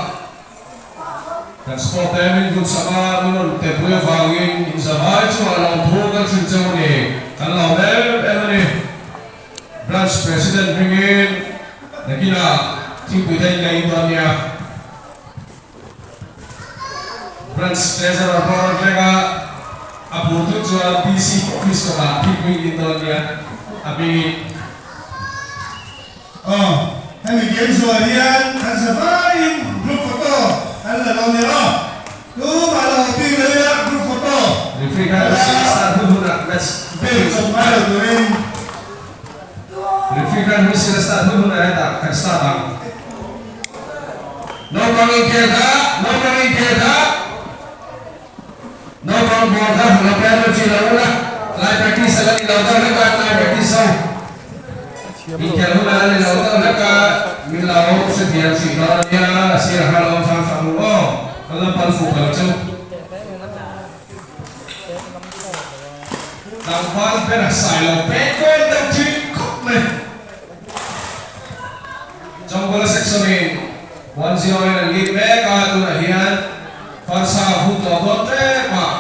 dan sport temin kun sama menurut tepuya vangin in Zamal cuma lawan program sejauh ini kan lawan ini branch president ingin nakina tim kita ini Indonesia branch treasurer orang mereka abu tu jual PC office kita tim Indonesia tapi Kami game soalian Azafari grup foto anda tahu nero tu malah tim dia grup foto referee kan start dulu nak match bel semua tu ini referee kan mesti start dulu nak tak start bang no bangin kita no bang bola no player cila bola live practice lagi lautan lepas live practice so Ikan hula ni lautan lekat milau setiap sigarnya sirhal orang fahamu kalau palsu kalau lampal perak silo pekol dan cukup nih trong bola section ini 1-0 yang lead back atau nahian farsa hut otote pak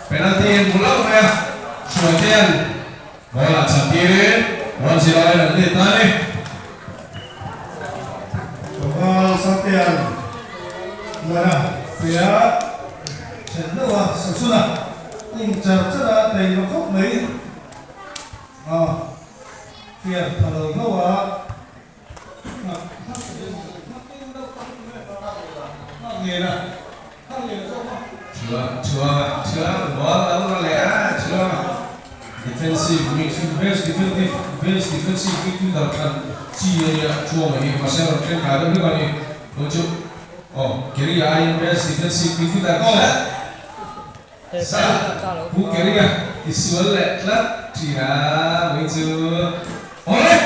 penalti yang pulau ya suatian bola cantirin 1-0 yang lead tadi Bal Satian mana pihak cenderung sesudah incar cerah dari lokok ini pihak kalau bawa Chua bola lalu lea chua defensive midfield base defensive midfield kan cia chua mai pasal orang ada juga ni untuk kiri ayin base defensive midfield kan sa bu kiri ya isual leklat cia menuju oleh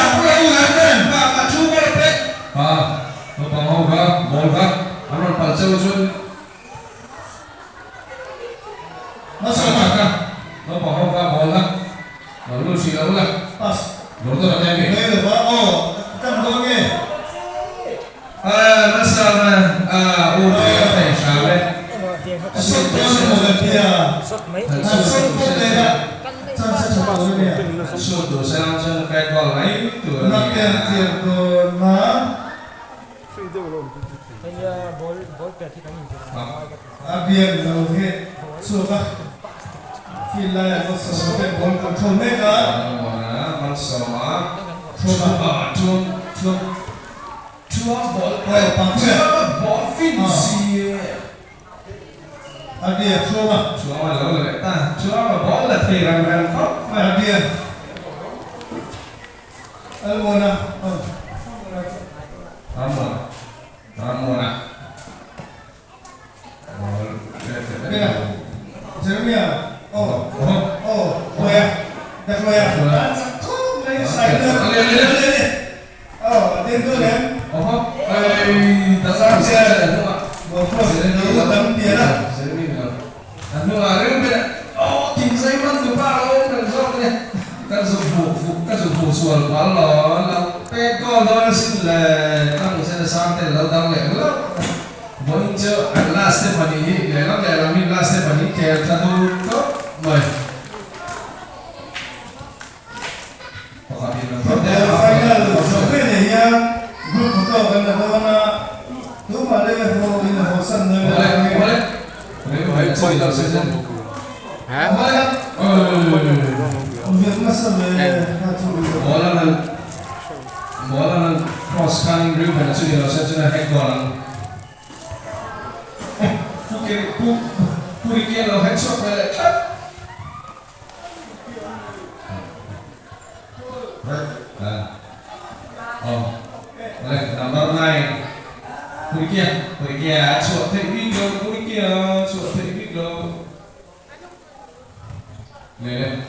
apa yang apa cuba lepek apa mau bola anon palcau jun masuk apa mau bola lalu sila bola pas dorto ada ni ini lepas kita mendongge masalah udah teh sahabat Sotto mau dia sotto dia saya coba dulu dia sotto saya langsung kayak gol lain tu nak yang mana Kaya ball peti kami. abian lalu suka fila yang sesuatu ball control mereka mana masalah cuma ball finisi abian cuma lalu ball lah terang kok abian almona Ramona. Jeremia. Loya. Dah Loya. Dia tu kan. Tak saja. Dia lah. Anu ada tim saya tu baru kan sebuah soal balon, pekol doang sih le, kan saya sampai lalu le, boleh je last step ni, le last step ni care satu tu, boleh. Final, sampai ni yang grup itu kan ada mana, tu mana yang mau ini bosan ni. Boleh. Boleh saja. Biar masa le. Bola bola cross cutting rim pada sini lo saya cina head goal. Pukir lo headshot pada. Baik, number 9. Pukir, chuột thấy big lo, Pukir, chuột thấy big lo. Lên.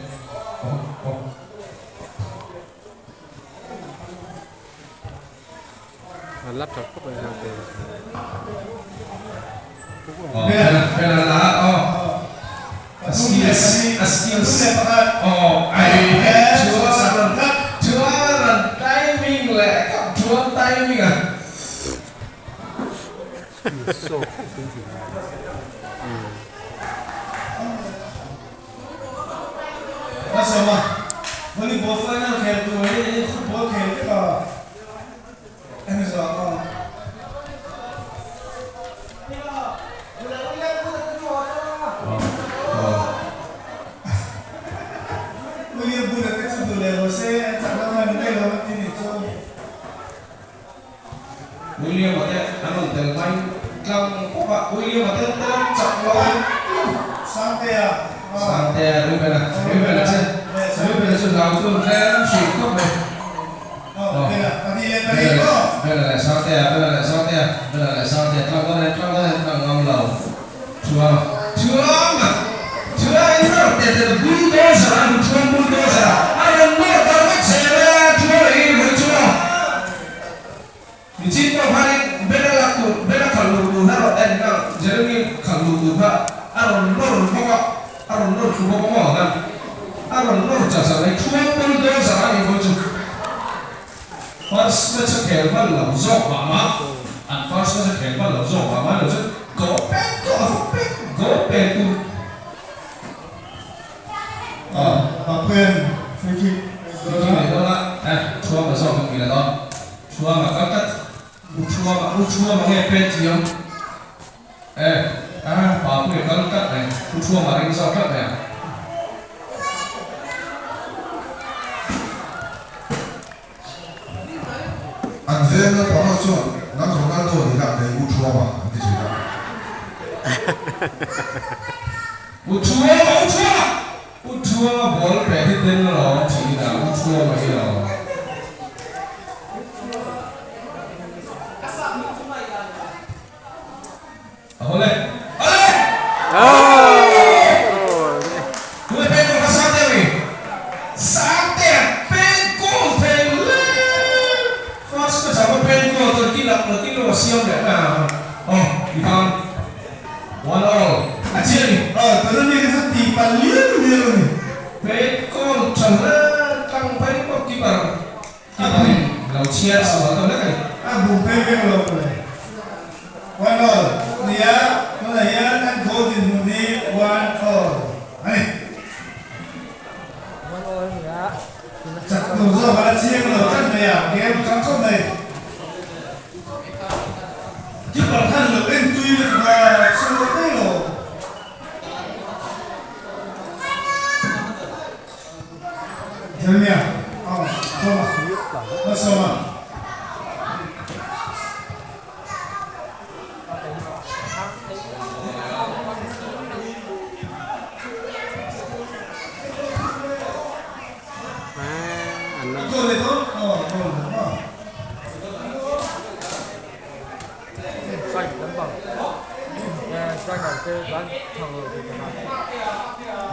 laptop có phải làm tiền. Đây là skills. Chúa là timing lẹ, chúa timing à? That's all. Volleyball final खेल तो ये फुटबॉल खेल का ऐसा मुझे बुरा कैसे बुले वैसे चाला में नहीं लगा तीन तो William ada anu termain kang Pak William ada tercaplok santai ya Rubena sudah langsung kan sikap deh. Benar santai kang ngamlau. Cuma ini dia bulldozer, cuma bulldozer. Ada motor macam cuma ini cuma. Cinta paling beda kalau naruh enggak jadi kalau juga aron nur cuma kan aron nur jasa lagi cuma bulldozer ani baju first macam kelban langsung mama and first macam kelban langsung mama langsung gopen tu apa yang fikir ini tu lah cuma masuk ke dalam cuma makan Uchua mengepet yang apa yang kalau kat ni Uchua mari kita kat ni Anjir na pernah cuma nak orang tu ni nak dari Uchua mah nanti cerita Uchua bol peti den lo cerita Uchua mari lo Oleh. Dua pengol kasar ni. Santai pengol pengol. First macam pengol tu kita siap dah na. Ikan. 1-1. Ajar ni. Terus ni kita tiba lian ni. Pengol jalan kang pengol kibar. Kibar ni. Lau ciar semua tu nak ni. Bukan pengol tu. 1-1. Dia, mana ya kan golden muni 1-1. Ani. 1-1 ya. Satu so pada siang lo kan ya. Dia bukan kau ni. Kita kan lo entui dengan semua ni lo. Jamnya. Sama.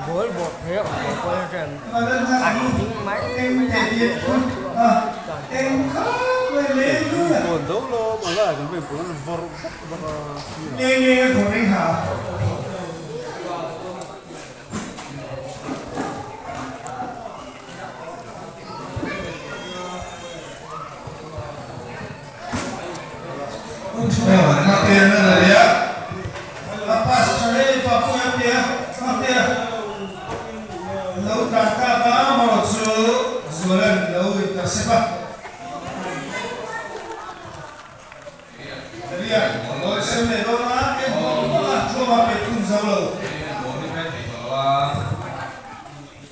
Bol bột thế ở bol cái ảnh máy em khóc với lên luôn buồn đâu lo mà lại còn về buồn vợ nghe của anh hả Nak tiền là dia. Lepas cari papu yang dia. Lalu kakak apa mau jualan lalu tersepak. Jadi ya, kalau saya ni doa, cuma petun selalu.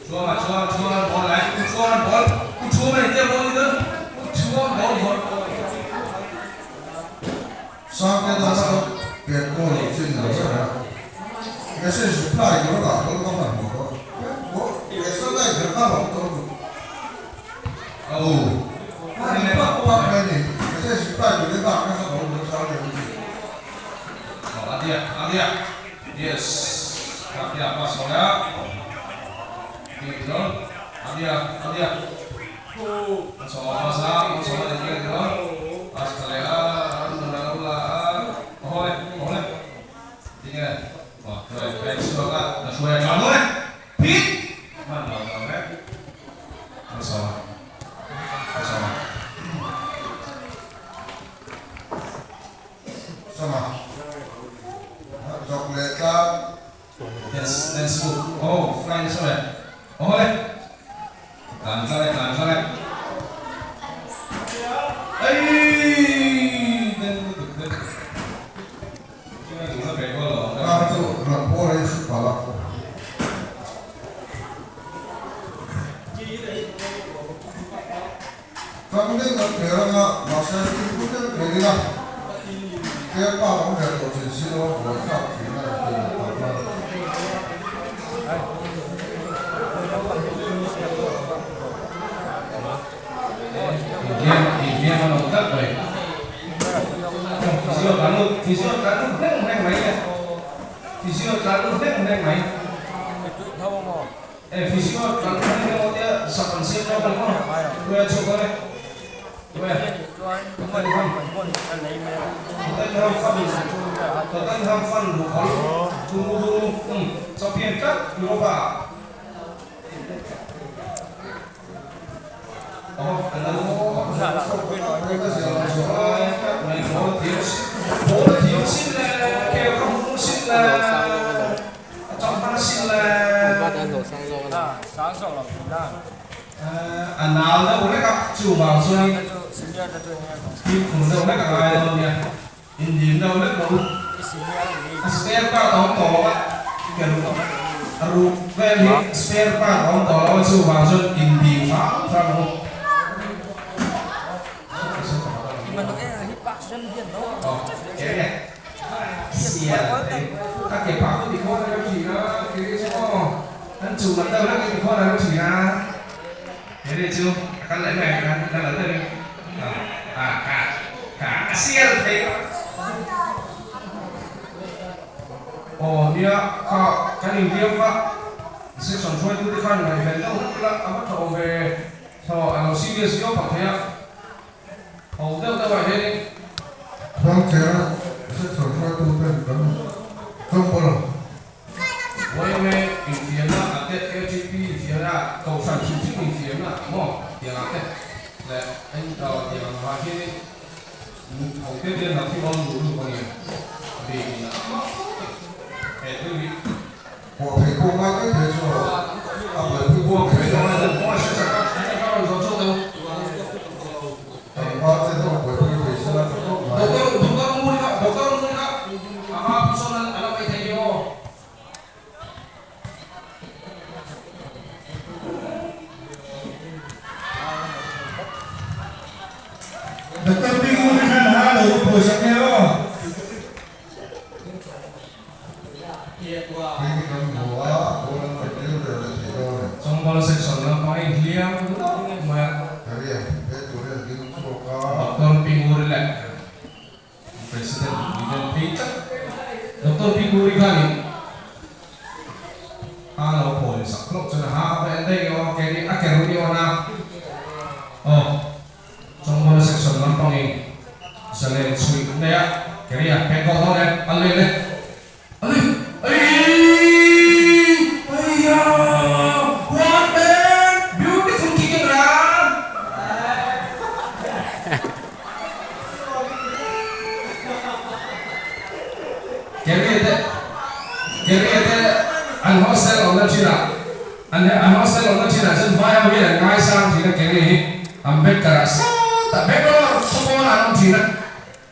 Cuma bola, cuma ni dia bola itu. Cuma bola Yes. Adia pas ya. Gitu. Adia. Sama dia. Pas kalian oleh. Tiga. Wah, baik suka. Suara jalan oleh. Pit. Mana oleh. Sama. Yes, let's move. Oh, flying sorry. Oleh. Tahan sore. Dia menonton baik. Visio kamu neng main ya. Visio kamu neng main. Visio kamu neng dia sapan siapa kamu? Dua coba deh. Dua. Kembali Tottenham fan bukan. Tunggu. Champion Cup Eropa. Anh nào đó cũng lấy cặp chủ bảo xuôi khi cùng đâu lấy cặp ai đâu nhỉ in điểm đâu lấy đâu spare part đóng tổ cái ru về đi spare part đóng tổ là chủ bảo xuôi in điểm phá không các cái bảo thì có cái gì đó cái số anh chủ mặt đâu đó cái có là chỉ là thế đây chưa căn lấy này căn lấy đây cả xe thấy dia có cái điều tiếp á sẽ sản xuất từ cái này về đâu là bắt đầu về cho anh xin việc siêu bằng thế à đâu đâu vậy thế đi không chế sẽ sản xuất từ cái đó không có đâu bởi vì in phía là cái LGP phía là cầu sản xuất chính in phía là mỏ tiền là cái là anh đầu tiền là cái hậu tiếp theo là cái con đủ con nhiều vì hệ tư vị họ phải cố gắng cái thế cho bởi vì buộc phải cho nên là có sẽ các bạn có chỗ đâu họ sẽ không bởi vì phải sẽ là không dokter mua apa personal anak baik tadi oh dokter bingung dengan hal itu bosnya loh trong bao section là có anh liam mà dokter bingung lại Presiden Peter Dr. Figuri kali halo polis saklok sudah apa ente yo kini akhir ini ona trong bao section lampang ini selain suite ya kiri ya pekok thôi đấy ăn lên đấy what man beautiful kicking run Kiri anh hostel ở nơi China, anh hostel ở nơi China dân vai ông biết ngay sang thì cái kiri anh biết cả tại biết đó không có là ông China,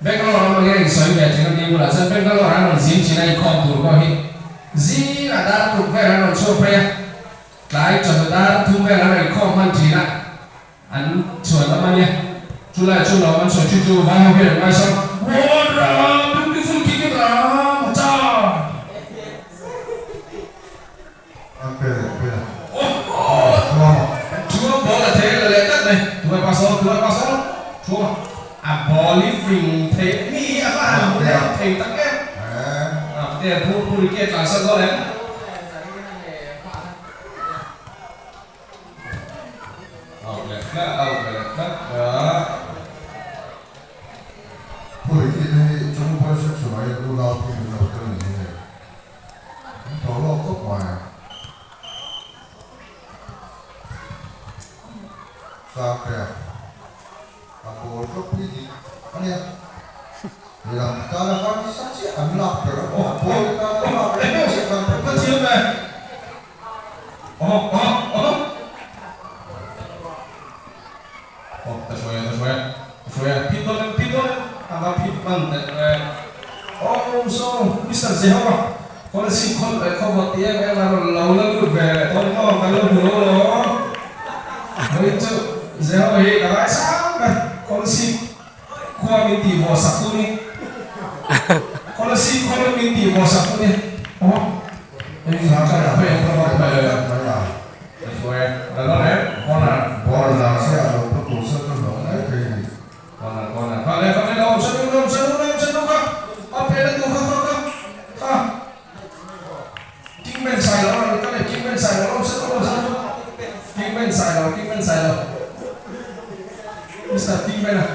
biết đó là ông nghe soi về China đi là dân biết đó là anh zin China không đủ coi hi, zin là đã tụt về anh show pre, lại cho người ta thu về anh không ăn China, anh chuẩn lắm anh nhé, chú lại chú nó anh chuẩn chú vai ông biết ngay sang, wow beautiful kicking run. Chúa bỏ là thế là lệ tất này, tụi bay pass rồi qua số chúa à bò lý phình thế mi à các hàng muốn đẹp thành tắc em tiền thu đi kia cả sân đó đấy thôi thì chúng ta sẽ sửa lại lưu lao thì mình đầu tư như thế thổ lô cốc ngoài sao kìa bộ cốc đi anh em thì làm ta là con sắp xếp ẩn lọc rồi đó bố ta đã lọc đấy chỉ cần phải bắt chiếm về Pitton, apa Pitman? Oh, so Mister Jehovah. Kalau si kau buat dia memang lalu về, tôi mau kalau dulu loh. Itu Jehovah ini kalau sampai kalau si kau minti bos aku ni, kalau si kau minti bos aku ni, ini apa yang perlu bayar? Sesuai, lalu bola sẽ ở đâu có sự cân bằng đấy thì Còn đâu sân đâu không? Ở phía đất không? Kinh bên xài đó, cái này kinh bên xài đó không sân đâu. Kinh bên xài đó. Mr. Kinh bên này.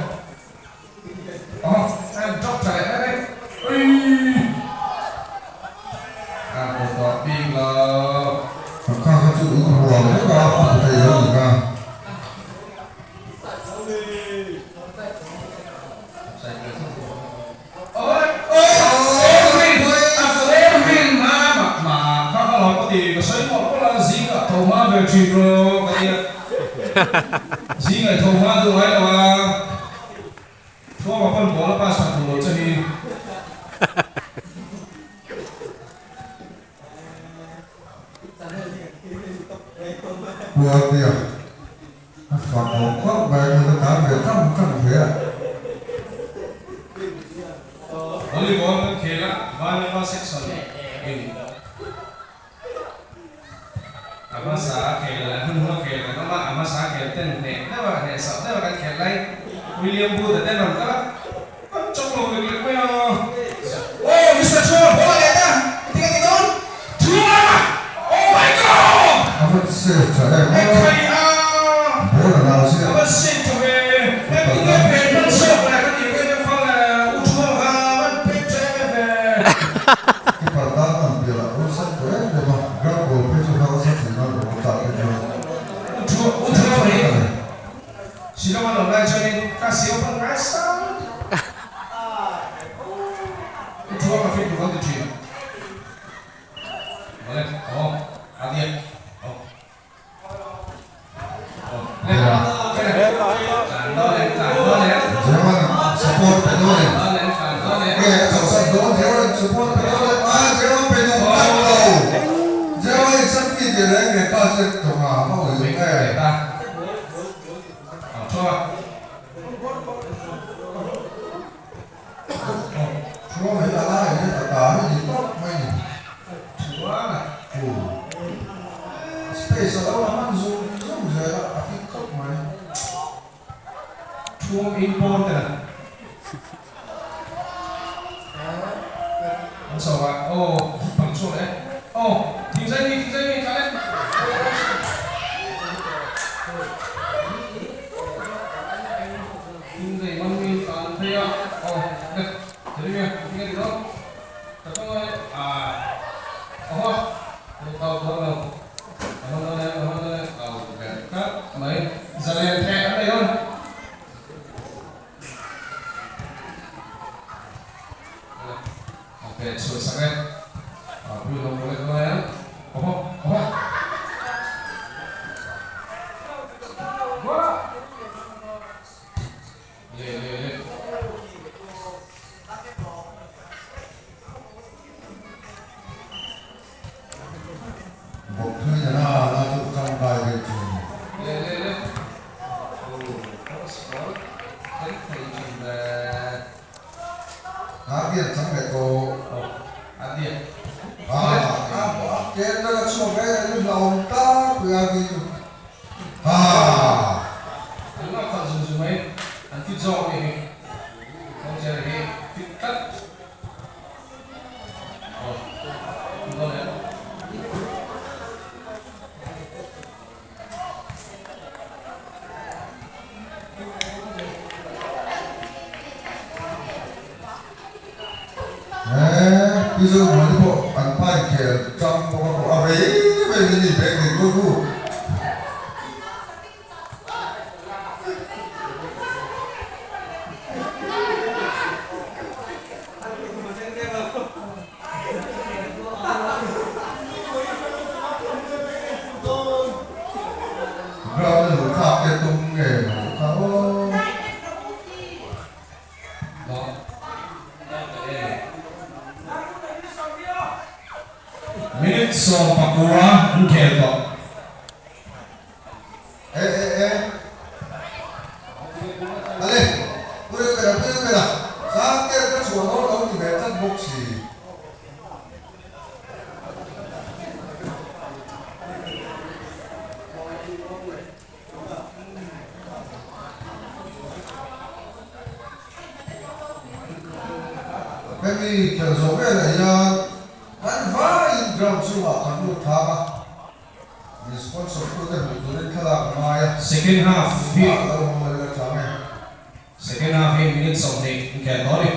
Anh drop chạy đấy. Một quả pin là các chữ của đấy vào không thể đâu được cả gì người thầu hoa tôi nói là cho vào phân bón là ba sản phẩm cho đi vừa kìa và một khoác bài người ta về trăm thế volleyball खेला volleyball section in apa sah खेला hunua खेला nama apa sah खेला ten ne sah ne kan खेला William Booth ten nam ka trong lòng lực lực với oh Mr. Chua bola đẹp ta tinggal tinggal Chua oh my god apa sih cara bola nào sih apa sih tu em tinggal pengen sok lah kan dia kan fal Chua kan pengen pertama bila urusan tuh memang gak boleh itu harus dilakukan otak itu Chua ni sila man online cho nên kasih apa rasa Chua ka fit bukan tu cik boleh adia jangan support peduli jangan support peduli jangan peduli jangan sakit dia ni kasih cuma mau ini ta cho Chúa mấy là lại như là cả cái gì tốt mày Chua này space ở đâu mà dùng rồi là cái tốt mày Chua import này sao vậy bằng số đấy停在你来停在慢慢看thấy à đây jadi dia tinggal di dalam datang tahu kan main jalan trek ada kan oke selesai belum boleh goyang một thứ nhà nào là chụp trong bài về trường Há Việt trong cái cô trên đó là số cái lúc đầu ta vừa đi nó còn dùng mấy dọ này không chơi này fit cắt rồi đấy ví dụ mà cái bộ ăn phải kể trong bộ à về gì về thì cô cô rồi là một khảo cái tung nghề một khảo minute so pakura ang khelto ale pura pera sa ke ka chuan ho lo ni ve chan bok si maybe ke zo ve la ya an va in ground chu wa kan lu tha ba sponsor ko de du ren khala ma ya second half second half minutes of the khelto ni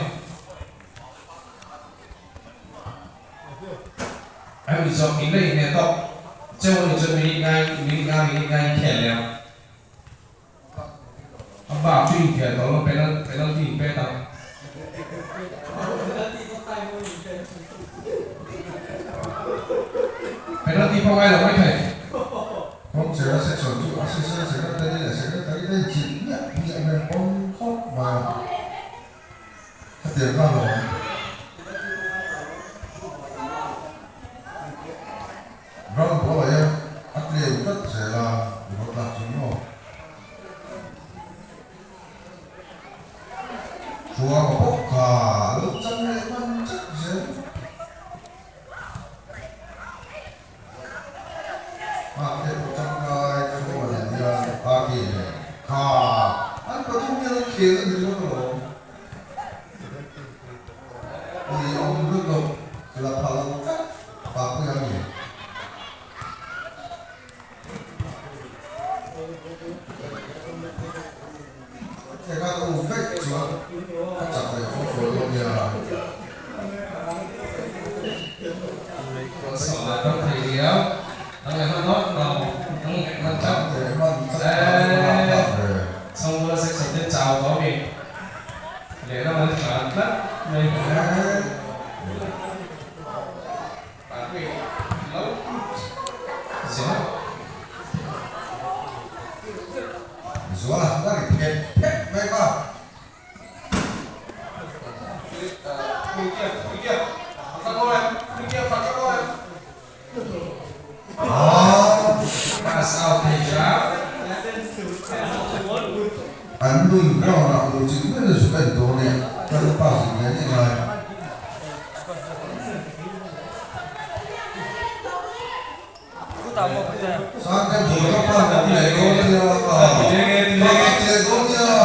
ai bị dọc in đây nè to châu ni chân minute ngay khel leo ông bảo truy khelto nó penalty pe ta penalty phong ai là mấy thầy không sẽ là section chủ assistant secretary là secretary đây chính nhận về con khóc và tiền vào rồi vâng có vậy em ắt liền tất sẽ là một đặc chính rồi chùa có bốc cả lúc chân lên văn chắc dễ cái một trăm cái số mà nhận ra ba kỳ này anh có thông tin kia thì nó rồi thì ông nước lục là phải là ba mươi năm nghìn thế các ông cách chưa các chặt phải không phối hợp nhà còn sợ là không thầy gì đâu đang ngày hôm đó đầu đang ngày hôm chấp xong rồi sẽ tiếp chào có mình để nó mới trả đất đây bạn mình lâu gì đó gió là chúng ta để kẹp hết về vào anh đừng lo nào đồ chính là số bệnh đồ này ta sẽ bảo gì cái này sang cái buổi các bạn cũng để có như để có như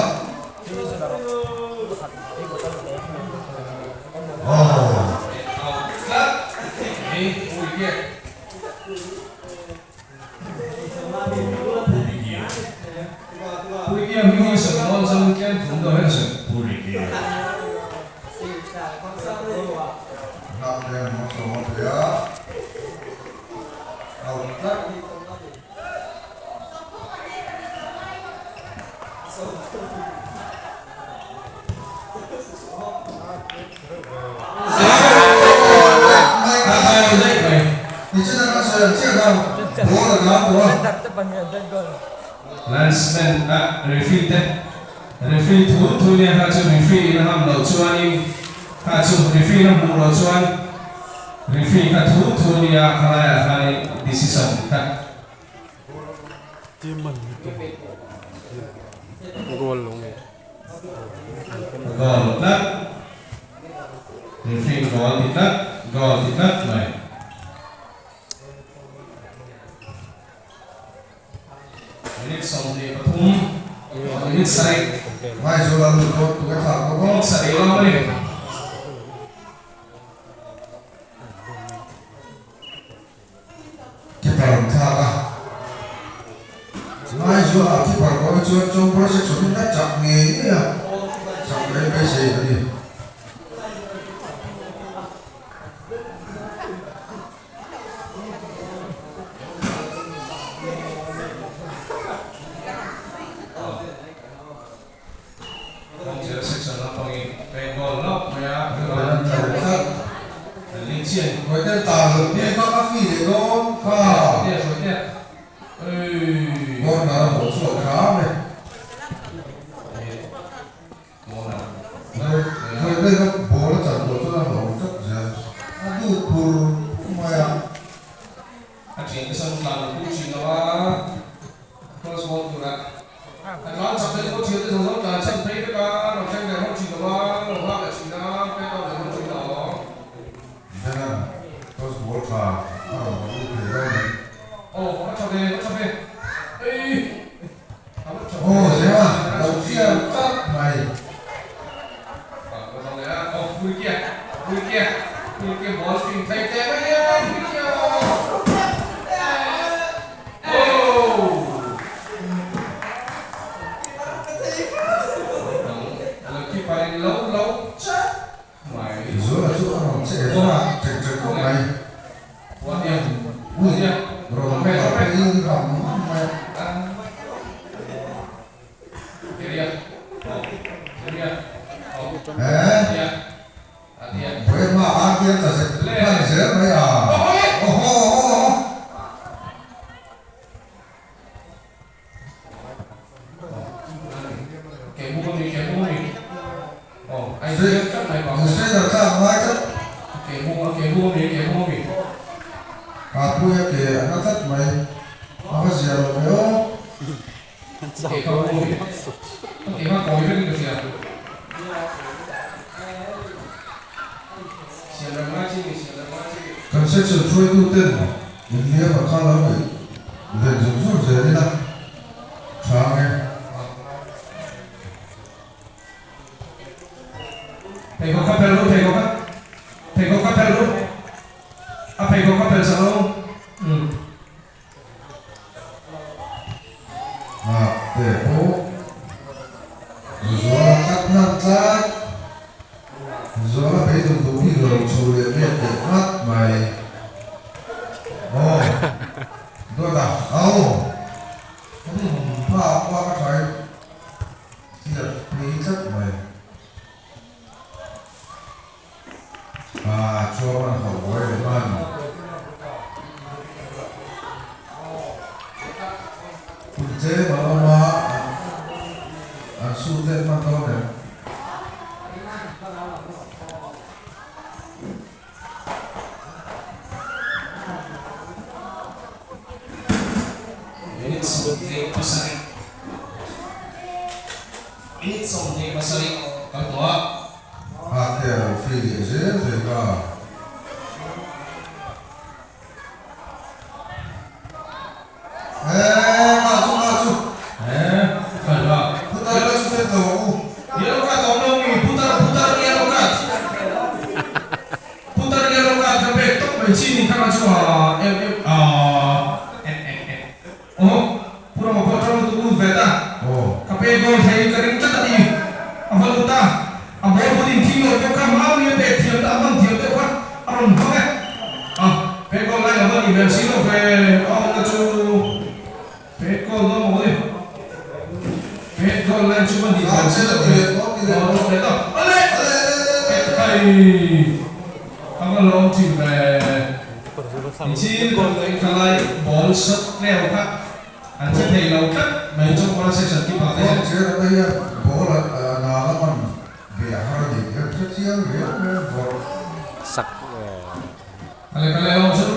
Landsman referee thu ne ha chu referee na ham lo chuan in ha chu referee na mu lo chuan referee ka thu ni a khala hai decision ta goal luôn goal đất referee goal thì đất này minute xong thì pathum minute sai mai rồi là lụt rồi tụi cái thằng nó sẽ đi lắm đi cái phần thà à mai rồi là cái phần có cho project số nó chậm nghề nhỉ chậm cái basic cái gì với tên tàu được đi các bác sĩ để nó khá con là một số khá này với đây nó bố nó chẳng có cho nó nổ rất dễ nó đủ bùr không ai ăn anh chị cái sân làm cũng chỉ là first one của bạn anh nói sắp tới có chuyện thì giống là sân thấy cái ba nó tranh này không chỉ là ba nó hoa là chỉ là cái đó là không chỉ là thế nên first world là nó là một cái đó này ồ nó cho về ồ thế à đầu tiên tắt mày vui kia bó phim thay thế với nhau khi phải lâu chết mày rồi là chỗ nó sẽ có mà chừng của mày quan điểm rồi mày có phải đi làm mày với mà ăn kia là sẽ ăn dễ mấy à cái mua mình anh sẽ chắc này bảo sẽ là ta nói chắc cái mua mình à tôi cái nó thắt mày nó có gì rồi nữa cái không mua mình cái mà có cái được gì à cần sẽ sự chui tu tiên những nghĩa mà khá lắm vậy về dùng số dễ đi nào sáng nghe thầy có cắp luôn thầy có cắp luôn thầy có cắp sao luôn để bố rồi cắt nát rác rồi là bây giờ tôi đi rồi chủ để biết để mắt mày tôi bảo pha qua các thầy thì là lý chất mày cho bạn học với bạn chế mà su tên mà to này something masari kapwa até o filho Jesus va maju phải ba putar lo sudah tahu dia lokat omong ni putar dia lokat sampai tok sini kan cuma pura mau potong tu beta kape gol saya kering tak tadi apa luta apa boleh tinggal kau kamau ni be tiap abang tiap kuat abang banget pe gol lain abang ni bersih lo pe tu pe gol lo mau ni pe gol lain cuma di bersih lo pe gol beta ale abang lo tim pe chỉ còn cái này ball shot leo khác anh sẽ thấy lâu cắt mấy trong quan sẽ trận kim bảo đấy chứ là bây giờ bố là nào nó còn về hai gì cái chất chiếu về bố sắc cái này lòng sân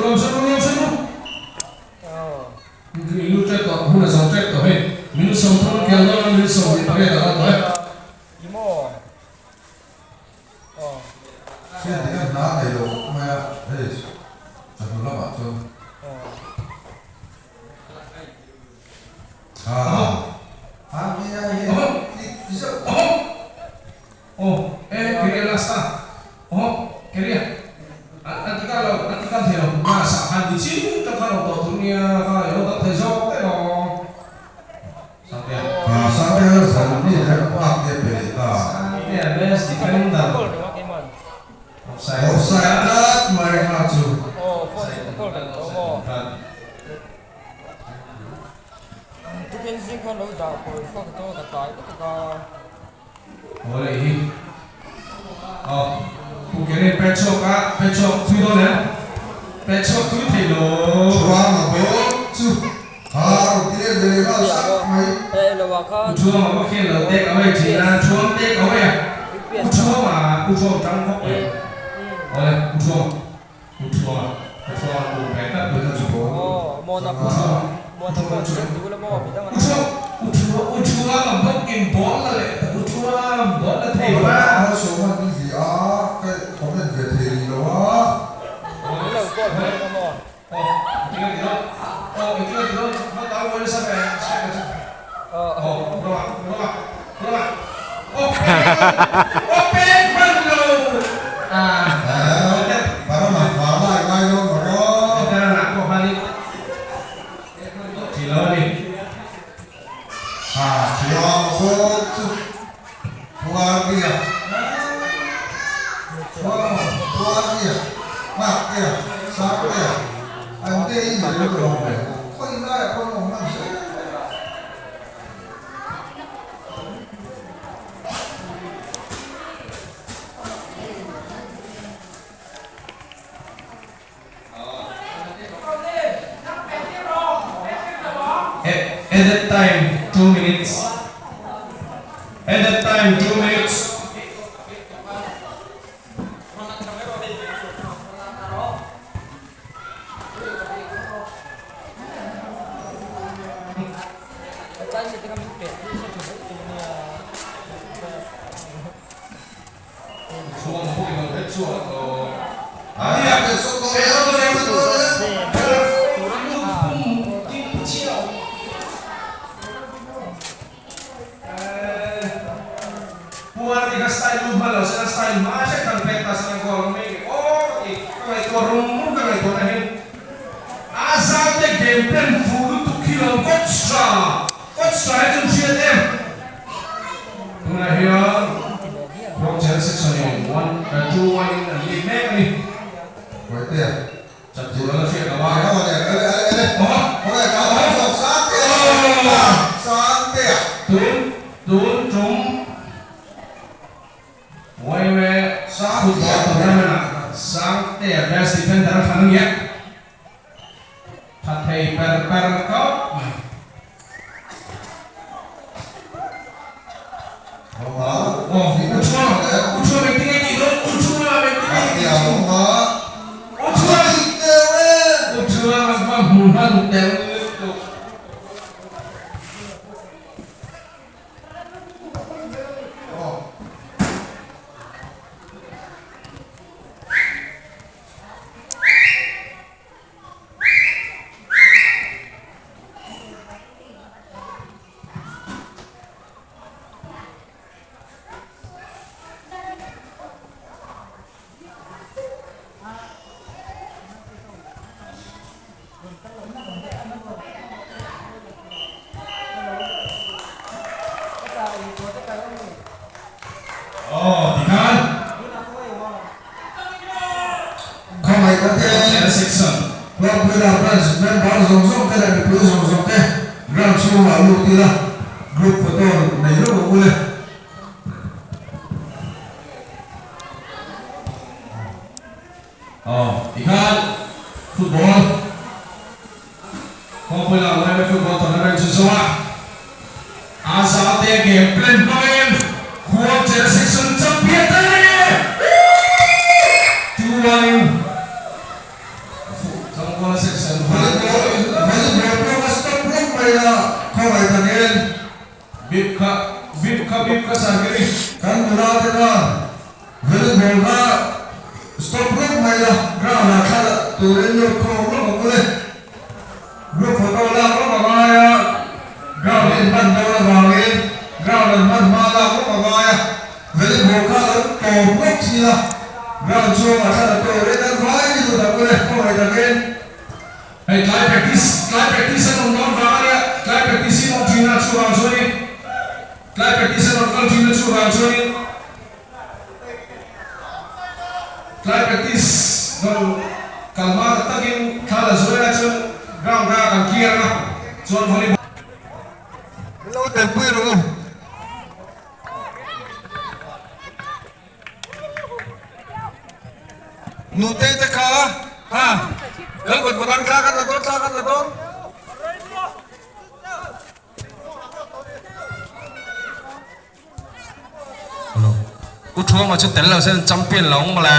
mình lúc chơi tọt hôm là sống chơi tọt hết mình sống thôn kéo nó mình sống thì phải là tọt hết现在你看拿那种什么呀？哎，怎么了嘛？就你呀，你这。Oh, kiri lasta. Oh, kiri. Nanti kan theo masa handi sini kalau tahu dunia kalau tahu tejo pero sampai. Sampai sampai apa dia berita. Sampai best defender. Offside that mereka tu. Oh, gol kan. Oh. Tu kan sing kan lo dah kau tu kata itu kata. Boleh ini. Oh, bukan pecok tu dona. Pecok tu telo. Tuan apa tu? Dia berita mai. Lo wakan. Cuma makin lo tek away cina, cuma tek away. Cuma tang kok. Oleh cuma bukan benar juga. Oh, mau nak dulu lah mau bidang. Cuma makin bola le. Cuma bola teh. Orang semua ni kayak komen veteri loh. Lo gol mau. Oh, itu. Mau tahu boleh sampai. Oh, berapa? Open Mando. Baru masalah yang lain baru. Kita nak kau balik. Cilo ni. Cilo tu. Luar dia. Luar dia. Mak dia. Siapa dia? Ante ini dia orang dia. Kau ini apa orang mana? At that time, 2 minutes. At that time, 2 minutes. Style malo, sa style masya kan pentas ng gol may kaway korung kaway konahin asal de game plan full to kill Kotstra itu siya dem tunahya from section 1 2 1 in the league ni Wait there. Satu lagi siya kawan santai. Tun Wewe football tournament santai best defender kan ya. Pakai per kau. Oh, ucua meeting ini dong, ucua meeting ini. Ucua apa bulan hotel. Oh, Dikan. Không ai có thể làm bây giờ nên bảo dùng dùng cái này cứ dùng cái làm sao mà lúc đi là group photo này rất là vui. Oh, Dikan. Football. Kau boleh main football tournament sesuatu. Asal dia game plan main. Quarter section champion tadi. Tuan. Sama section. Volleyball stop block mereka kau ada ni. Bipka sargiri. Kan mula dia. Volleyball stop block mereka ground nak ada turun yo kau boleh. Group photo lah kau bagaya. Ground ini bandar bagaya. Ground ini bandar malah kau bagaya. Very vocal, complex nila. Ground show masa to redan fly itu tak boleh kau again. Hey, try practice on non varia, try practice on Gina Churanzoni. Try practice on Gina Churanzoni. Try practice on kalmar takin kala zoe action ground kan kiar na. Chuan volleyball. Hello, tempoy ro. Nute te ka ha kalau buat buatan kan lah tuh cú thua mà chút tấn là sẽ champion là ông mà là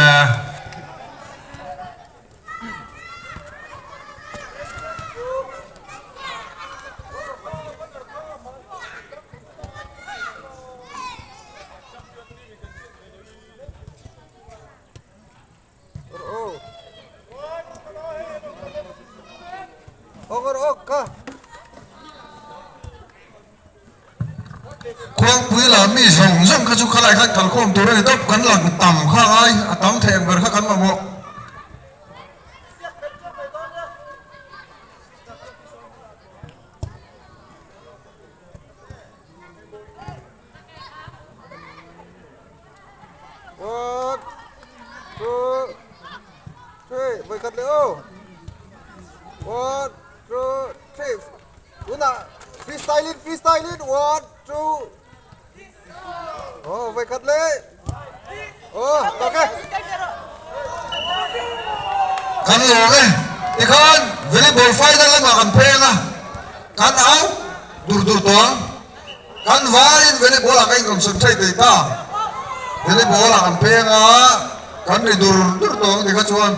Quang quý là mi rồng rồng các chú khai lại khách thằng khom tối nay tóc cắn lẳng tầm khai ai tắm thèm về khách cắn mà bộ One, two, three. Vậy cắt liễu. One, two, three. Una, freestyle it. One, two. Vậy cắt lệ. Ok. cắn lỗ cái đi con với bộ phai ra mà cắn phê à cắn áo dur toang cắn vai với bộ là cái còn sân chơi để ta với bộ là cắn phê à cắn đi dur toang thì các chú anh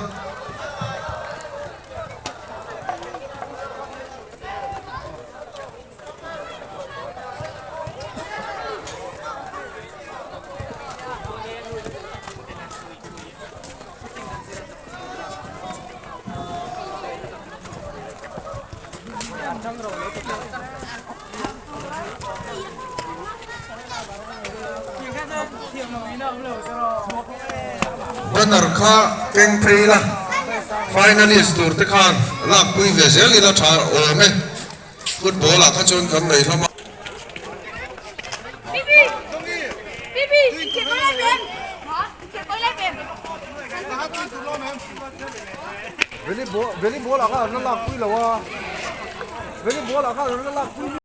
Benar kah keng pri lah finalist tur te khan lak pui ve zel ila tha o me football la kha chon kan nei lama Bibi, que con la ven. Que con la ven. Very ball, là cái nó lạc quy là wa. Very ball là cái nó lạc quy.